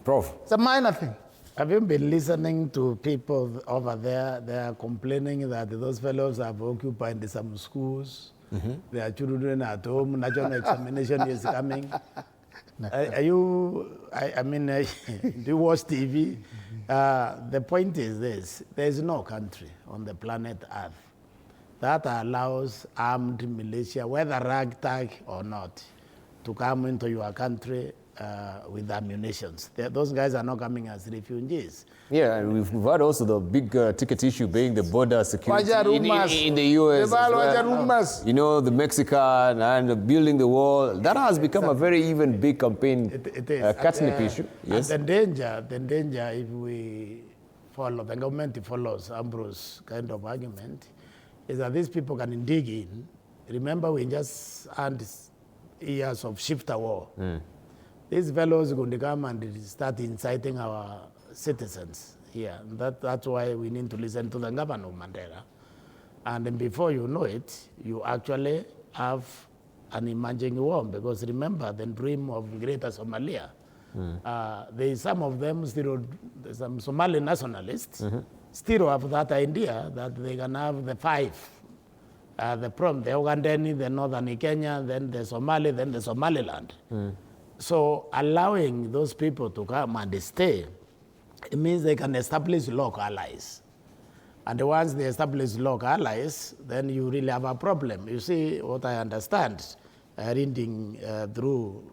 Prof. It's a minor thing. Have you been listening to people over there? They are complaining that those fellows have occupied some schools. Their children are at home. National examination is coming. Do you watch TV? The point is this: there is no country on the planet Earth that allows armed militia, whether ragtag or not, to come into your country with ammunitions. Those guys are not coming as refugees. Yeah, and we've had also the big ticket issue being the border security in the US. Well. You know, the Mexican and building the wall. That has become a very even big campaign, it is. catnip issue. Yes. And the danger if we follow, the government follows Ambrose's kind of argument, is that these people can dig in. Remember, we just had years of shifter war. These fellows are going to come and start inciting our citizens here. That's why we need to listen to the governor of Mandela And then before you know it, you actually have an emerging war, because remember the dream of Greater Somalia. There is some of them still, some Somali nationalists still have that idea that they can have the five. The Ugandani, the Northern Kenya, then the Somali, then the Somaliland. So allowing those people to come and stay, it means they can establish local allies. And once they establish local allies, then you really have a problem. You see, what I understand, reading through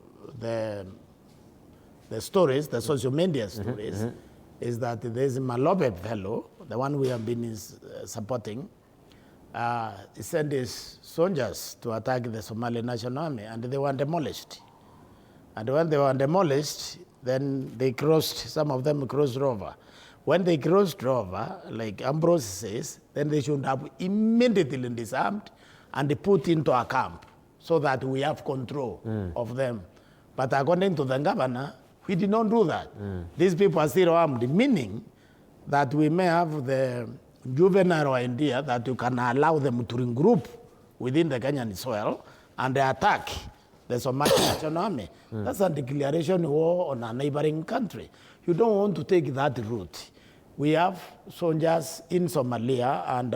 the stories, the social media stories, is that there's a Malobe fellow, the one we have been supporting, he sent his soldiers to attack the Somali National Army, and they were demolished. And when they were demolished, then they crossed, some of them crossed over. When they crossed over, like Ambrose says, then they should have immediately disarmed and put into a camp so that we have control of them. But according to the governor, we did not do that. These people are still armed, meaning that we may have the juvenile idea that you can allow them to regroup within the Kenyan soil and they attack the Somali National Army. That's a declaration of war on a neighboring country. You don't want to take that route. We have soldiers in Somalia, and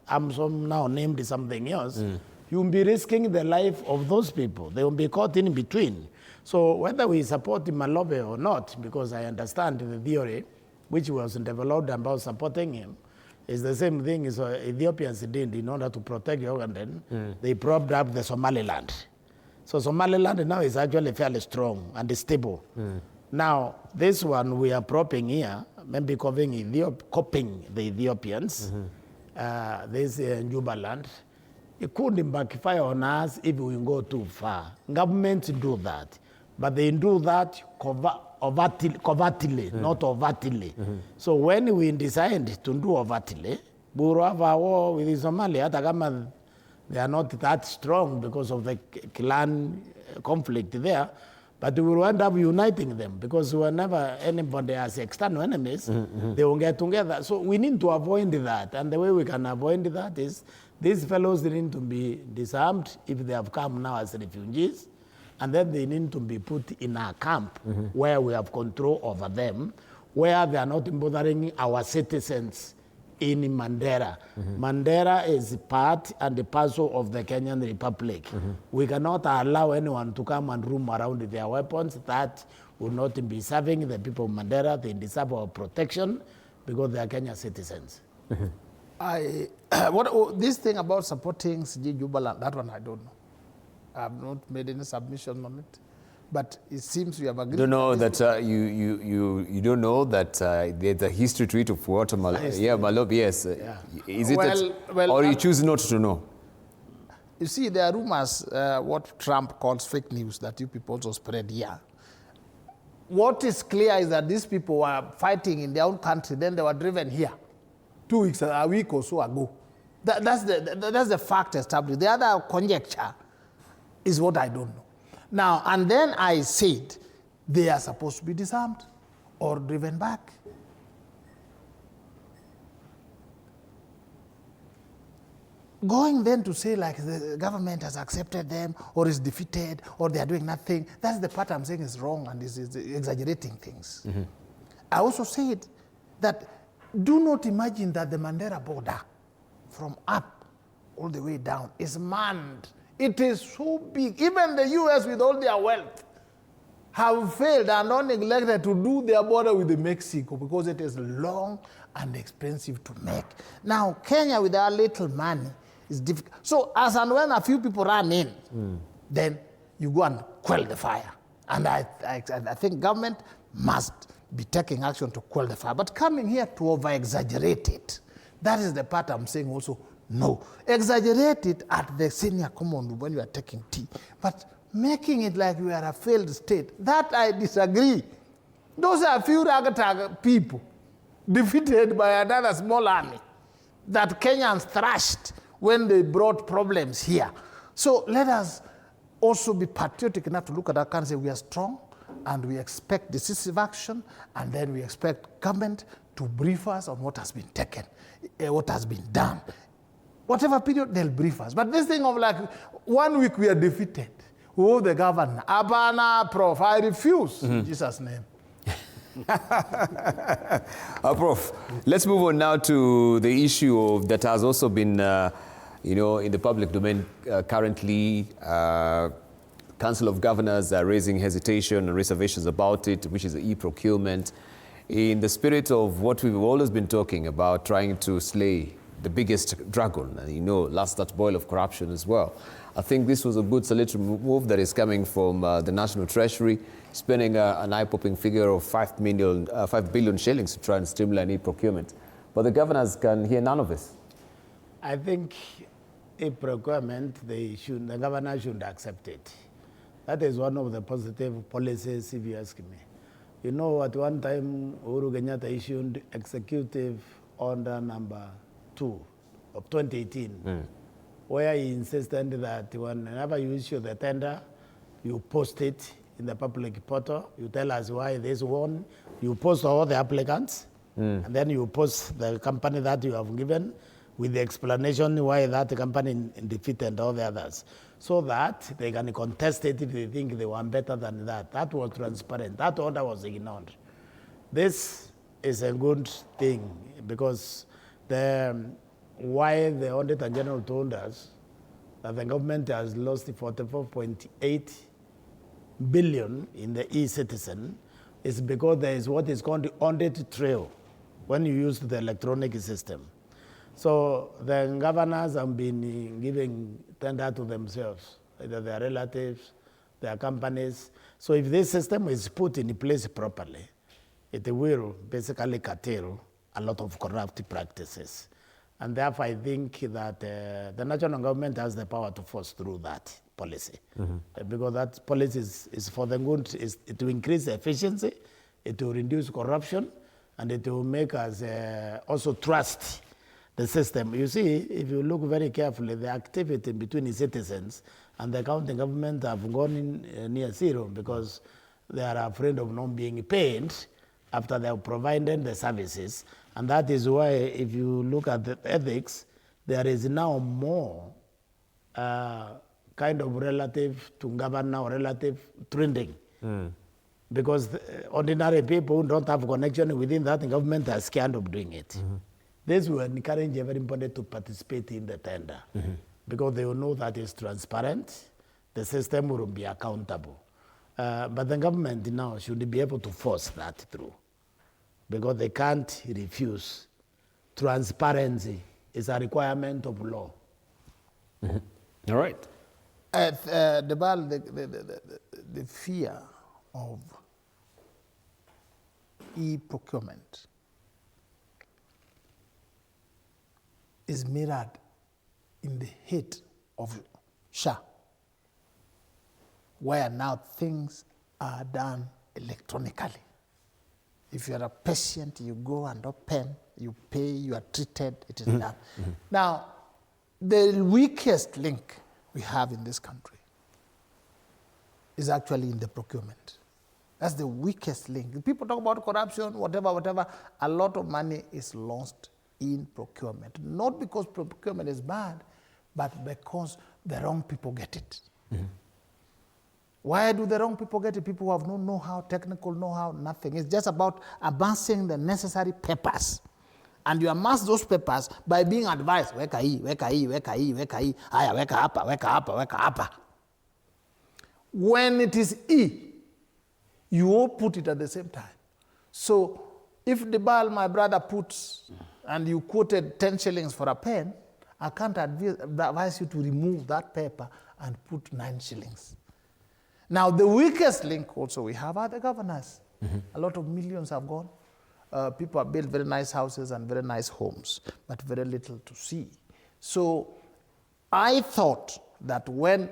AMSOM now named something else. You will be risking the life of those people. They will be caught in between. So whether we support Malobe or not, because I understand the theory which was developed about supporting him, is the same thing as Ethiopians did in order to protect Ugandan. They propped up the Somaliland. So Somaliland now is actually fairly strong and stable. Now, this one we are propping here, maybe copying the Ethiopians, this Jubaland. It couldn't backfire on us if we go too far. Governments do that, but they do that covertly, not overtly. So when we decide to do overtly, we will have a war with Somalia. They are not that strong because of the clan conflict there, but we will end up uniting them, because whenever anybody has external enemies, they will get together. So we need to avoid that, and the way we can avoid that is these fellows need to be disarmed if they have come now as refugees, and then they need to be put in a camp where we have control over them, where they are not bothering our citizens in Mandera. Mandera is part and parcel of the Kenyan Republic. We cannot allow anyone to come and roam around with their weapons. That will not be serving the people of Mandera. They deserve our protection because they are Kenyan citizens. This thing about supporting CG Jubaland, that one I don't know. I have not made any submission on it. But it seems we have agreed. You don't know that you don't know that there's a history to it of water. Malobe, yes. Is it or you choose not to know? You see, there are rumors, what Trump calls fake news, that you people also spread here. What is clear is that these people were fighting in their own country, then they were driven here 2 weeks, a week or so ago. That's the fact established. The other conjecture is what I don't know. Now, and then I said they are supposed to be disarmed or driven back. Going then to say like the government has accepted them or is defeated or they are doing nothing, that's the part I'm saying is wrong and is exaggerating things. I also said that do not imagine that the Mandera border from up all the way down is manned. It is so big. Even the US with all their wealth have failed and not neglected to do their border with Mexico because it is long and expensive to make. Now, Kenya with our little money is difficult. So as and when a few people run in, then you go and quell the fire. And I think government must be taking action to quell the fire. But coming here to over-exaggerate it, that is the part I'm saying also, no. Exaggerate it at the senior common when you are taking tea. But making it like we are a failed state, that I disagree. Those are a few ragtag people defeated by another small army that Kenyans thrashed when they brought problems here. So let us also be patriotic enough to look at our country and say we are strong and we expect decisive action, and then we expect government to brief us on what has been taken, what has been done. Whatever period, they'll brief us. But this thing of like, 1 week we are defeated. Oh, the governor. Abana, Prof, I refuse. In Jesus' name. Prof, let's move on now to the issue that has also been, in the public domain currently. Council of Governors are raising hesitation and reservations about it, which is the e-procurement. In the spirit of what we've always been talking about, trying to slay the biggest dragon, last that boil of corruption as well. I think this was a good salutary move that is coming from the National Treasury, spending an eye-popping figure of 5 billion shillings to try and streamline e-procurement. But the governors can hear none of this. I think e-procurement, the governor shouldn't accept it. That is one of the positive policies, if you ask me. You know, at one time, Uhuru Kenyatta issued Executive Order number 2 of 2018, where he insisted that whenever you issue the tender, you post it in the public portal, you tell us why this won, you post all the applicants, and then you post the company that you have given with the explanation why that company defeated all the others, so that they can contest it if they think they were better than that. That was transparent. That order was ignored. This is a good thing because why the Auditor General told us that the government has lost 44.8 billion in the e-citizen is because there is what is called the audit trail when you use the electronic system. So the governors have been giving tender to themselves, either their relatives, their companies. So if this system is put in place properly, it will basically curtail a lot of corrupt practices. And therefore, I think that the national government has the power to force through that policy. Because that policy is for the good, it will increase efficiency, it will reduce corruption, and it will make us also trust the system. You see, if you look very carefully, the activity between the citizens and the county government have gone in near zero because they are afraid of not being paid after they have provided the services. And that is why, if you look at the ethics, there is now more kind of relative to governor or relative trending. Because ordinary people who don't have connection within that government are scared of doing it. This will encourage everybody to participate in the tender because they will know that it's transparent, the system will be accountable. But the government now should be able to force that through because they can't refuse. Transparency is a requirement of law. All right. The fear of e-procurement is mirrored in the hate of SHA, where now things are done electronically. If you're a patient, you go and open, you pay, you are treated, it is done. Now, the weakest link we have in this country is actually in the procurement. That's the weakest link. People talk about corruption, whatever. A lot of money is lost in procurement. Not because procurement is bad, but because the wrong people get it. Why do the wrong people get it? People who have no know-how, technical know-how, nothing. It's just about amassing the necessary papers. And you amass those papers by being advised, weka hapa. When it is E, you all put it at the same time. So if Debal, my brother, puts, and you quoted 10 shillings for a pen, I can't advise you to remove that paper and put 9 shillings. Now, the weakest link also we have are the governors. A lot of millions have gone. People have built very nice houses and very nice homes, but very little to see. So I thought that when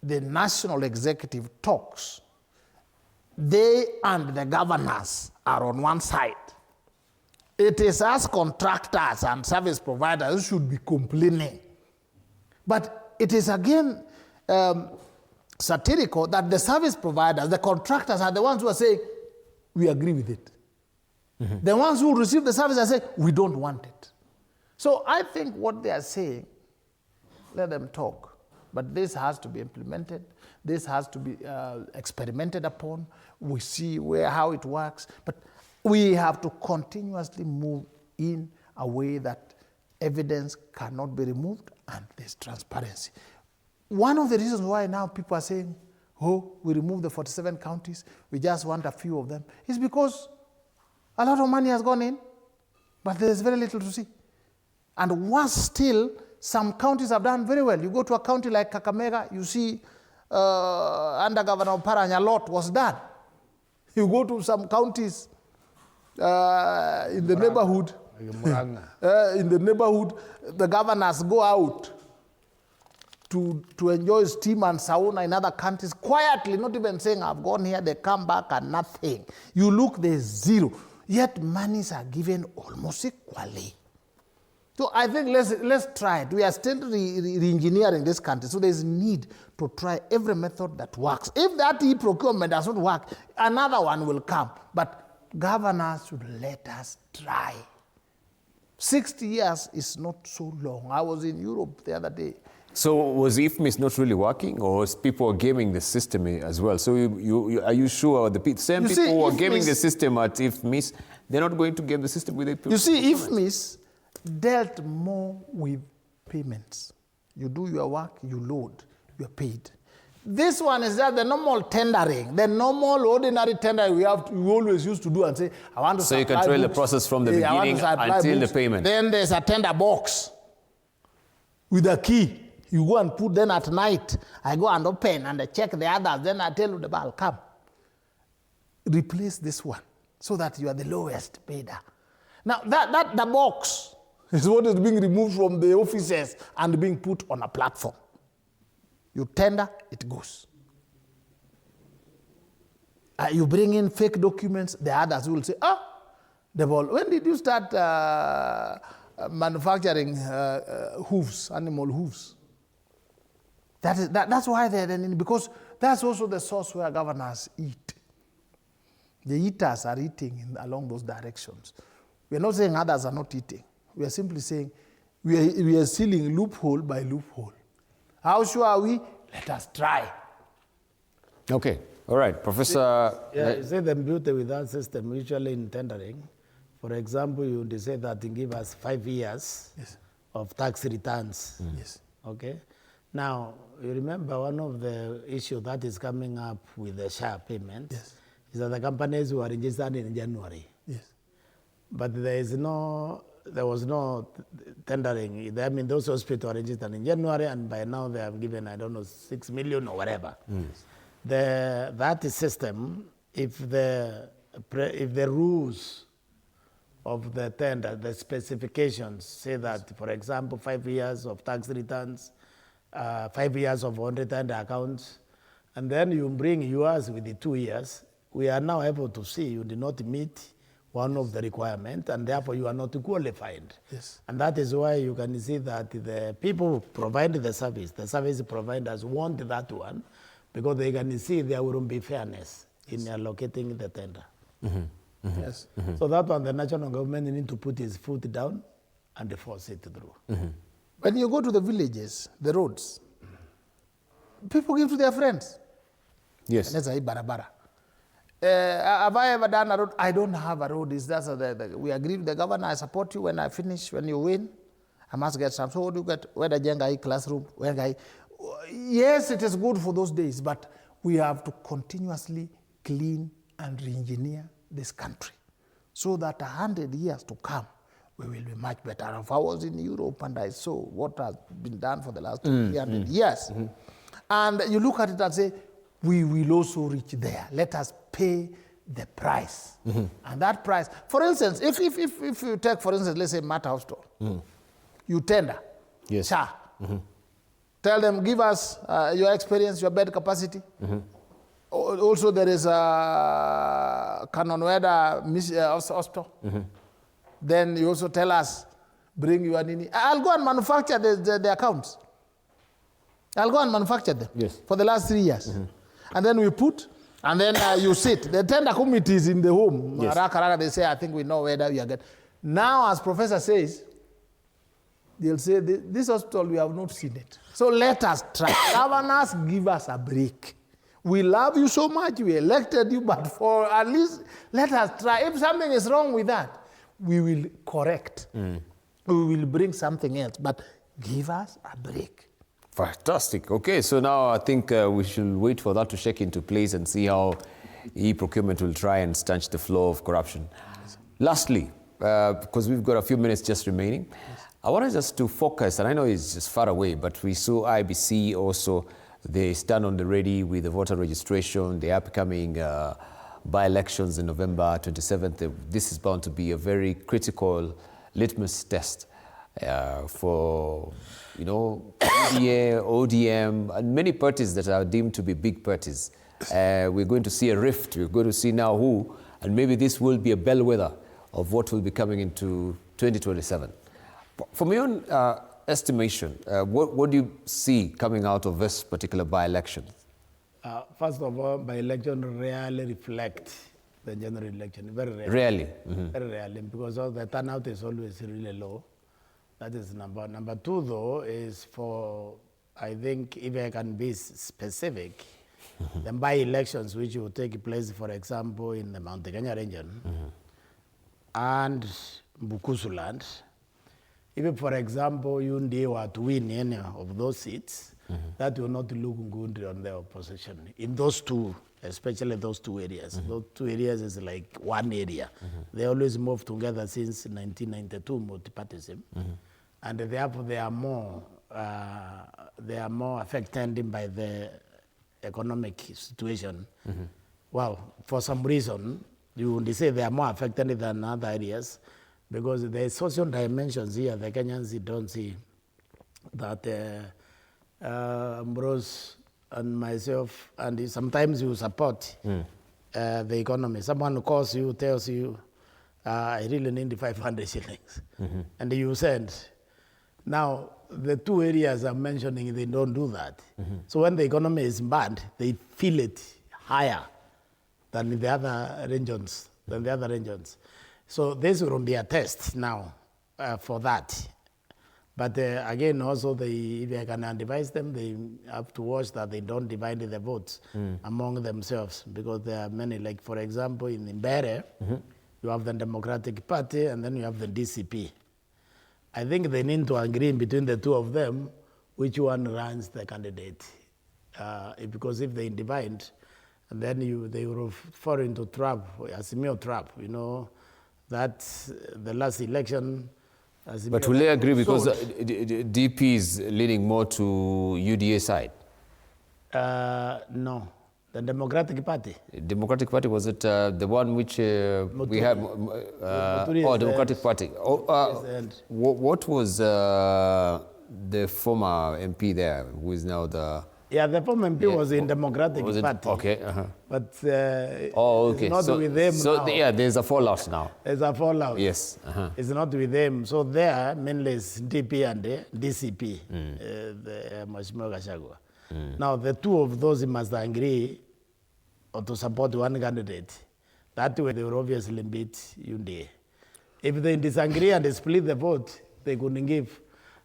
the national executive talks, they and the governors are on one side. It is us contractors and service providers who should be complaining. But it is again satirical that the service providers, the contractors are the ones who are saying, we agree with it. The ones who receive the service are saying, we don't want it. So I think what they are saying, let them talk. But this has to be implemented. This has to be experimented upon. We see how it works. But we have to continuously move in a way that evidence cannot be removed and there's transparency. One of the reasons why now people are saying, oh, we remove the 47 counties, we just want a few of them, is because a lot of money has gone in, but there's very little to see. And worse still, some counties have done very well. You go to a county like Kakamega, you see under Governor Paranya, a lot was done. You go to some counties in the neighborhood, the governors go out to enjoy steam and sauna in other countries quietly, not even saying, I've gone here, they come back and nothing. You look, there's zero. Yet monies are given almost equally. So I think let's try it. We are still re-engineering this country, so there's need to try every method that works. If that e-procurement does not work, another one will come. But governors should let us try. 60 years is not so long. I was in Europe the other day. So was IFMIS not really working, or was people gaming the system as well? So are you sure the same people who are gaming the system at IFMIS, they're not going to game the system with the You see, IFMIS dealt more with payments. You do your work, you load, you're paid. This one is just the normal tendering, the normal ordinary tendering we always used to do and say, I want to So you control the process from the beginning until the payment. Then there's a tender box with a key. You go and put, then at night, I go and open and I check the others, then I tell you the ball, come. Replace this one so that you are the lowest payer. Now, the box is what is being removed from the offices and being put on a platform. You tender, it goes. You bring in fake documents, the others will say, the ball. When did you start manufacturing hooves, animal hooves? That's why they're in, because that's also the source where governors eat. The eaters are eating along those directions. We're not saying others are not eating. We are simply saying we are sealing loophole by loophole. How sure are we? Let us try. Okay, all right, Professor. You say the beauty with that system, usually in tendering, for example, you say that you give us 5 years of tax returns. Yes. Okay. Now, you remember one of the issues that is coming up with the share payment is that the companies were registered in January. Yes. But there was no tendering. I mean, those hospitals were registered in January, and by now they have given, 6 million or whatever. That system, if the rules of the tender, the specifications say that, for example, 5 years of tax returns, 5 years of unreturned accounts, and then you bring yours with the 2 years, we are now able to see you did not meet one of the requirements, and therefore you are not qualified. Yes. And that is why you can see that the people who provide the service providers want that one, because they can see there wouldn't be fairness in allocating the tender. Yes. So that one, the national government need to put his foot down and force it through. When you go to the villages, the roads, people give to their friends. Yes. That's a barabara. Have I ever done a road? I don't have a road. We agree with the governor. I support you when I finish. When you win, I must get some. So what do you get? Where the jenga classroom? Yes, it is good for those days, but we have to continuously clean and re-engineer this country so that 100 years to come, we will be much better. If I was in Europe and I saw what has been done for the last 300 years, and you look at it and say, we will also reach there. Let us pay the price. And that price, for instance, if you take, for instance, let's say Mata House Store, you tender, tell them, give us your experience, your bed capacity. Also, there is a Kanonweda hospital. Then you also tell us, bring your nini. I'll go and manufacture the accounts. I'll go and manufacture them for the last 3 years. And then we put, and then you sit. The tender committees in the home, they say, I think we know whether you are getting. Now, as Professor says, they'll say, this hospital, we have not seen it. So let us try. Governors, give us a break. We love you so much, we elected you, but for at least, let us try. If something is wrong with that, we will correct. We will bring something else, but give us a break. Fantastic. Okay, so now I think we should wait for that to shake into place and see how e-procurement will try and stanch the flow of corruption. Yes. Lastly, because we've got a few minutes just remaining, I wanted us to focus, and I know it's just far away, but we saw IEBC also, they stand on the ready with the voter registration, the upcoming by-elections in November 27th. This is bound to be a very critical litmus test for, you know, UDA, ODM, and many parties that are deemed to be big parties. We're going to see a rift. We're going to see now who, and maybe this will be a bellwether of what will be coming into 2027. From your own estimation, what do you see coming out of this particular by-election? First of all, by-election rarely reflect the general election, very rarely. Rarely? Very rarely, because the turnout is always really low. That is number. Number two, though, is for, I think, if I can be specific, the by-elections which will take place, for example, in the Mount Kenya region and Bukusuland, if, for example, UNDA were to win any of those seats, that will not look good on the opposition. In those two, especially those two areas. Those two areas is like one area. They always move together since 1992, multipartyism. And therefore they are more affected by the economic situation. Well, for some reason, you would say they are more affected than other areas, because the social dimensions here, the Kenyans don't see that Ambrose and myself, and sometimes you support the economy. Someone calls you, tells you, I really need 500 shillings. And you send. Now, the two areas I'm mentioning, they don't do that. So when the economy is bad, they feel it higher than the other regions, So this will be a test now for that. But again, also, if they can devise them, they have to watch that they don't divide the votes among themselves, because there are many. Like, for example, in Mbere, you have the Democratic Party, and then you have the DCP. I think they need to agree between the two of them which one runs the candidate. Because if they divide, and then they will fall into trap, a similar trap, you know, that the last election. But will they agree because DP is leaning more to UDA side? No, the Democratic Party. Democratic Party, was it the one which we have? Democratic Party. What was the former MP there, who is now the... Yeah, the former MP was in Democratic Party. Okay. But okay. It's not with them now. Yeah, there's a fallout now. There's a fallout. Yes. It's not with them. So there, mainly it's DP and DCP, the Mheshimiwa Gachagua. Now, the two of those must agree or to support one candidate. That way, they will obviously beat UNDA. If they disagree and they split the vote, they couldn't give.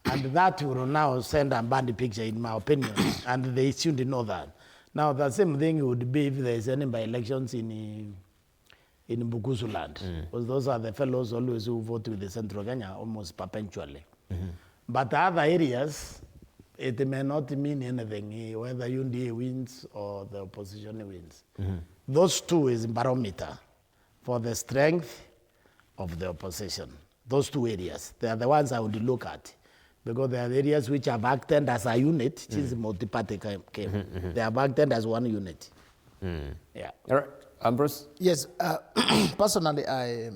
And that will now send a bad picture, in my opinion, and they should know that. Now, the same thing would be if there is any by-elections in Bukusuland, because those are the fellows always who vote with the Central Kenya almost perpetually. But other areas, it may not mean anything, whether UNDA wins or the opposition wins. Those two is barometer for the strength of the opposition. Those two areas, they are the ones I would look at. Because there are areas which have acted as a unit, which is multi-party came. They have acted as one unit. Yeah. All right. Ambrose? Yes. Personally, I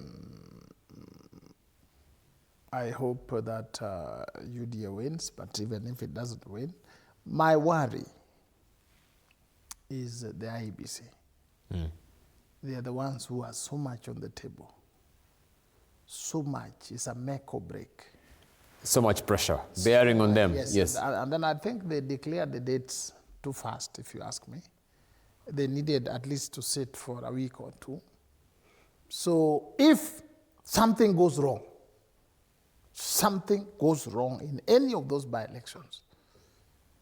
hope that UDA wins, but even if it doesn't win, my worry is the IEBC. They are the ones who are so much on the table. So much. It's a make or break. So much pressure bearing on them. Yes. And then I think they declared the dates too fast, if you ask me. They needed at least to sit for a week or two. So if something goes wrong, something goes wrong in any of those by-elections,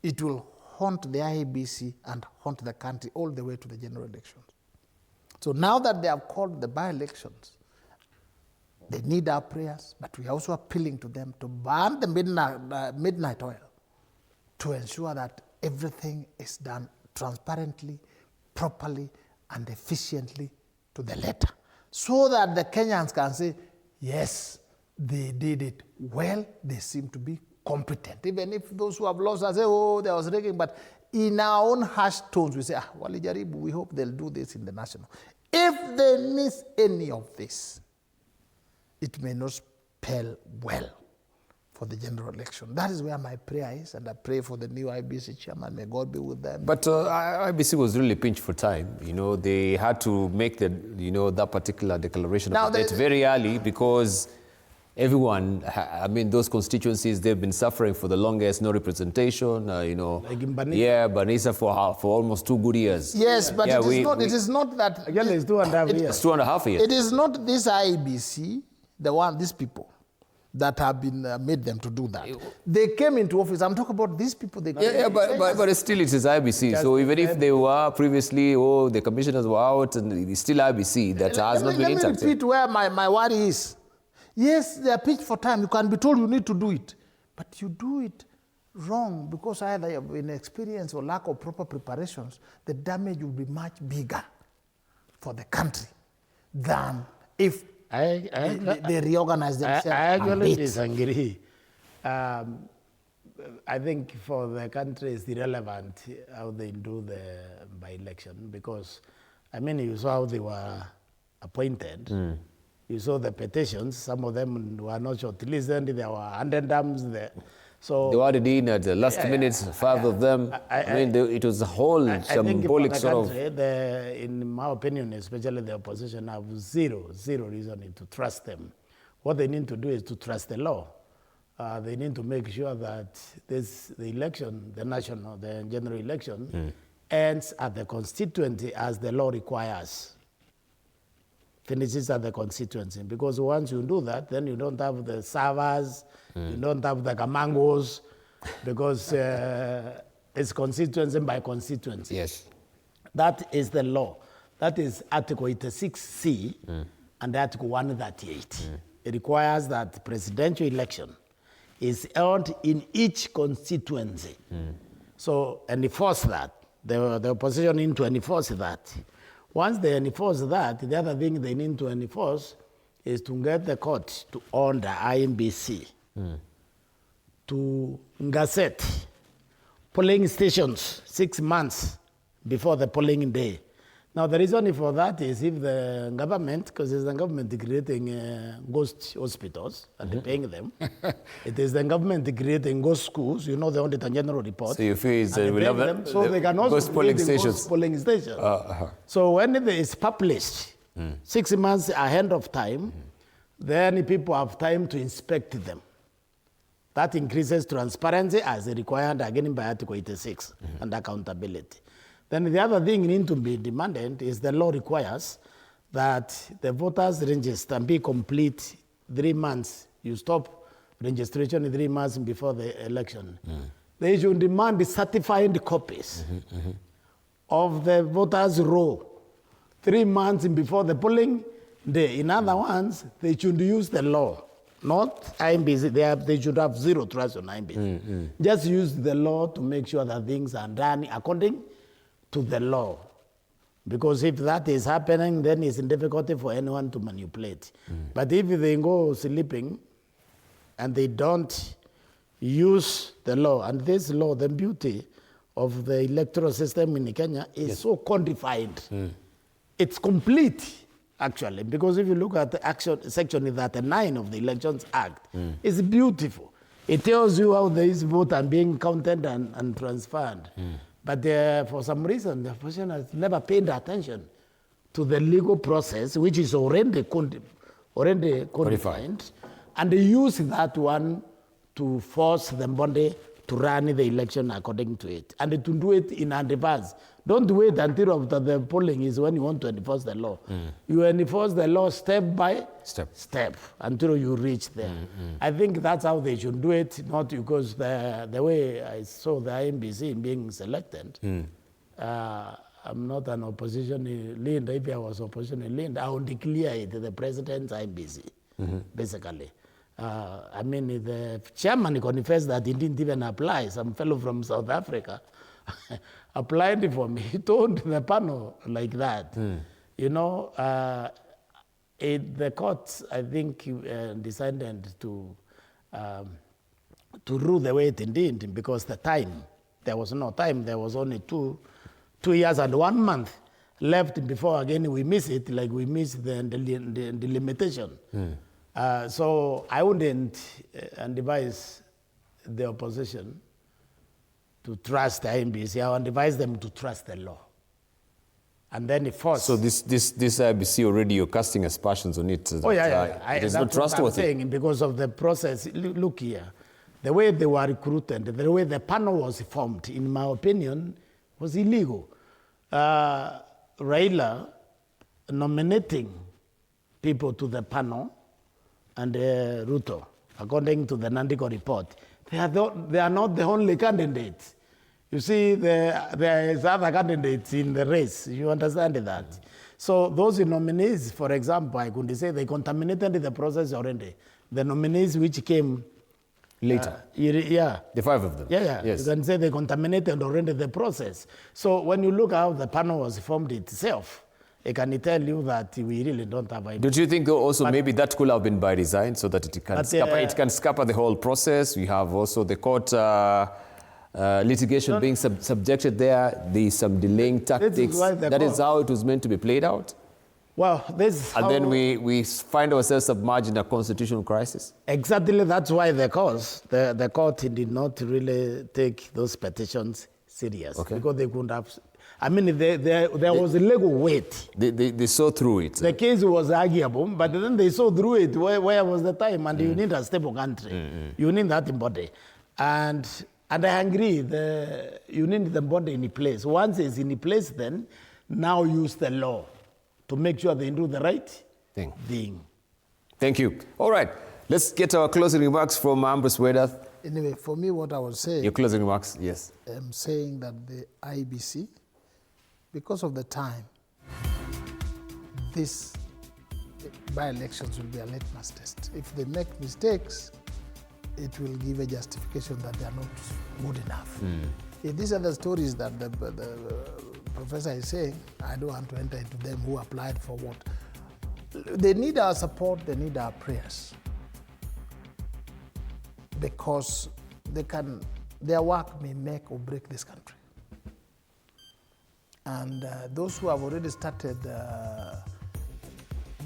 it will haunt the IEBC and haunt the country all the way to the general elections. So now that they have called the by-elections, they need our prayers, but we are also appealing to them to burn the midnight oil to ensure that everything is done transparently, properly, and efficiently to the letter, so that the Kenyans can say, yes, they did it well, they seem to be competent. Even if those who have lost say, oh, there was rigging, but in our own hushed tones, we say, walijaribu, we hope they'll do this in the national. If they miss any of this, it may not spell well for the general election. That is where my prayer is, and I pray for the new IEBC chairman. May God be with them. But IEBC was really pinched for time. You know, they had to make that particular declaration of the date very early because everyone, I mean, those constituencies, they've been suffering for the longest, no representation, like in Banisa. Yeah, Banisa for almost 2 good years. Yes, but it is not that. Again, it's 2.5 years. It's 2.5 years. It is not this IEBC, these people, that have been made them to do that. They came into office. I'm talking about these people. But still it is IEBC. So even if they were previously, the commissioners were out, and it's still IEBC that has not been interacted. Let me repeat where my worry is. Yes, they are pitched for time. You can be told you need to do it. But you do it wrong because either you have inexperience or lack of proper preparations. The damage will be much bigger for the country than if they reorganize themselves. I actually disagree. I think for the country it's irrelevant how they do the by-election because, I mean, you saw how they were appointed. You saw the petitions. Some of them were not shortlisted. There were 100 dams there. So they were already in at the last minutes, 5 of them. It was a whole symbolic sort of... in my opinion, especially the opposition, have zero reason to trust them. What they need to do is to trust the law. They need to make sure that the election, the general election, ends at the constituency as the law requires. Finishes at the constituency. Because once you do that, then you don't have the servers, you don't have the gamangos, because it's constituency by constituency. Yes. That is the law. That is Article 86C and Article 138. It requires that presidential election is held in each constituency. So, and enforce that. The opposition need to enforce that. Once they enforce that, the other thing they need to enforce is to get the court to order IEBC to gazette polling stations 6 months before the polling day. Now, the reason for that is if the government, because it's the government creating ghost hospitals and paying them, it is the government creating ghost schools, you know, the Auditor General report. So you feel we'll have them, so they can also ghost polling stations. Ghost polling stations. So when it is published 6 months ahead of time, then people have time to inspect them. That increases transparency as required again by Article 86 and accountability. Then the other thing need to be demanded is the law requires that the voters register and be complete 3 months. You stop registration 3 months before the election. They should demand certified copies of the voters' roll 3 months before the polling day. In other words, they should use the law, not IEBC. They should have zero trust on IEBC. Just use the law to make sure that things are done according to the law. Because if that is happening, then it's difficult for anyone to manipulate. But if they go sleeping and they don't use the law, and this law, the beauty of the electoral system in Kenya is so codified. It's complete, actually, because if you look at the section 39 of the Elections Act, it's beautiful. It tells you how these votes are being counted and transferred. But for some reason, the opposition has never paid attention to the legal process, which is already codified, and they use that one to force the body to run the election according to it. And to do it in advance. Don't wait until after the polling is when you want to enforce the law. You enforce the law step by step until you reach there. I think that's how they should do it, not because the way I saw the IEBC being selected, I'm not an opposition leader. If I was opposition leader, I would declare it the president's IEBC, basically. I mean, the chairman confessed that he didn't even apply. Some fellow from South Africa applied for me. He told the panel like that. You know, the court, I think, decided to rule the way it did because the time, there was no time. There was only 2 years and 1 month left before again we miss it, like we miss the limitation. So I wouldn't advise the opposition to trust the IEBC. I would advise them to trust the law. And then if force. So this IEBC already, you're casting aspersions on it. Oh, yeah. It is not trustworthy. I'm saying because of the process. Look here. The way they were recruited, the way the panel was formed, in my opinion, was illegal. Raila nominating people to the panel and Ruto, according to the Nandiko report, they are not the only candidates. You see, there is other candidates in the race. You understand that? So those nominees, for example, I could say they contaminated the process already. The nominees which came later. The 5 of them. Yeah. Yes. You can say they contaminated already the process. So when you look how the panel was formed itself, it can tell you that we really don't have a... Don't you think also maybe that could have been by design so that it can scupper the whole process? We have also the court litigation being subjected there. There's some delaying tactics. That is how it was meant to be played out? Well, then we find ourselves submerged in a constitutional crisis? Exactly, that's why the court did not really take those petitions serious. Okay. Because they couldn't have... I mean, there was a legal weight. They saw through it. The case was arguable, but then they saw through it. Where was the time? And you need a stable country. You need that body. And I agree, you need the body in place. Once it's in place, then now use the law to make sure they do the right thing. Thank you. All right, let's get our closing remarks from Ambrose Wedath. Anyway, for me, what I was saying... Your closing remarks, yes. I'm saying that the IEBC, because of the time, these by-elections will be a litmus test. If they make mistakes, it will give a justification that they are not good enough. If these are the stories that the professor is saying, I don't want to enter into them who applied for what. They need our support, they need our prayers. Because their work may make or break this country. And those who have already started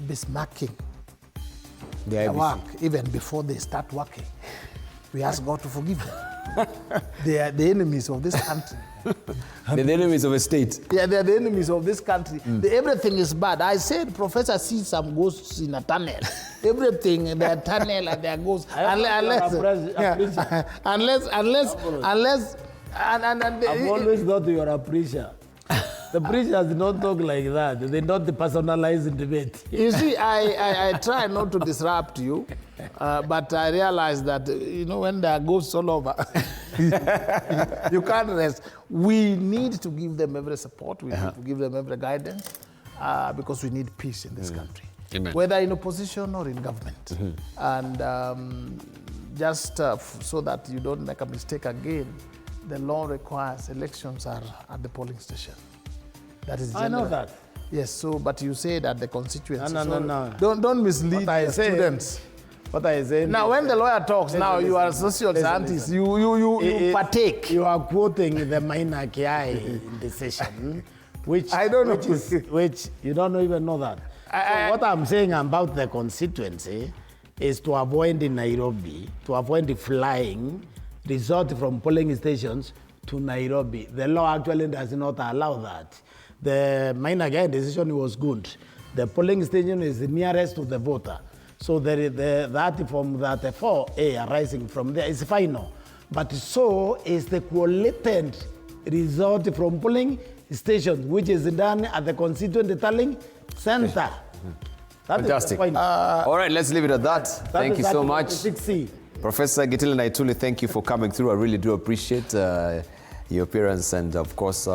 besmirking their work, even before they start working, we ask God to forgive them. They are the enemies of this country. They're the enemies of a state. Yeah, they are the enemies of this country. Everything is bad. I said, Professor sees some ghosts in a tunnel. Everything in their tunnel and their ghosts. Unless I've always thought you are a preacher. The preachers don't talk like that. They don't personalize the debate. You see, I try not to disrupt you, but I realize that, when there are ghosts all over, you can't rest. We need to give them every support. We need to give them every guidance because we need peace in this country. Amen. Whether in opposition or in government. And just so that you don't make a mistake again, the law requires elections are at the polling station. That is general. I know that. Yes, so, but you say that the constituency. No. Don't mislead the students. What I say. Now, when the lawyer talks, now you are a social scientist. You partake. You are quoting the Maina Kiai decision, which I don't know. Which you don't even know that. So what I'm saying about the constituency is to avoid in Nairobi, to avoid the flying, resort from polling stations to Nairobi. The law actually does not allow that. The minor guy decision was good. The polling station is the nearest to the voter. So that from that 4A arising from there is final. But so is the collated result from polling stations, which is done at the constituent tallying center. That is Fantastic. the point. All right, let's leave it at that. Thank you so much. 6C. Professor Gitile Naituli, thank you for coming through. I really do appreciate your appearance and, of course,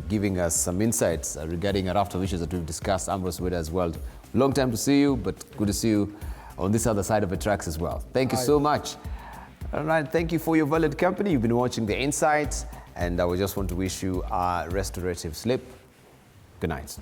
giving us some insights regarding a raft of issues that we've discussed. Ambrose Weda as well. Long time to see you, but good to see you on this other side of the tracks as well. Thank you so much. All right, thank you for your valued company. You've been watching The Insights, and I just want to wish you a restorative sleep. Good night.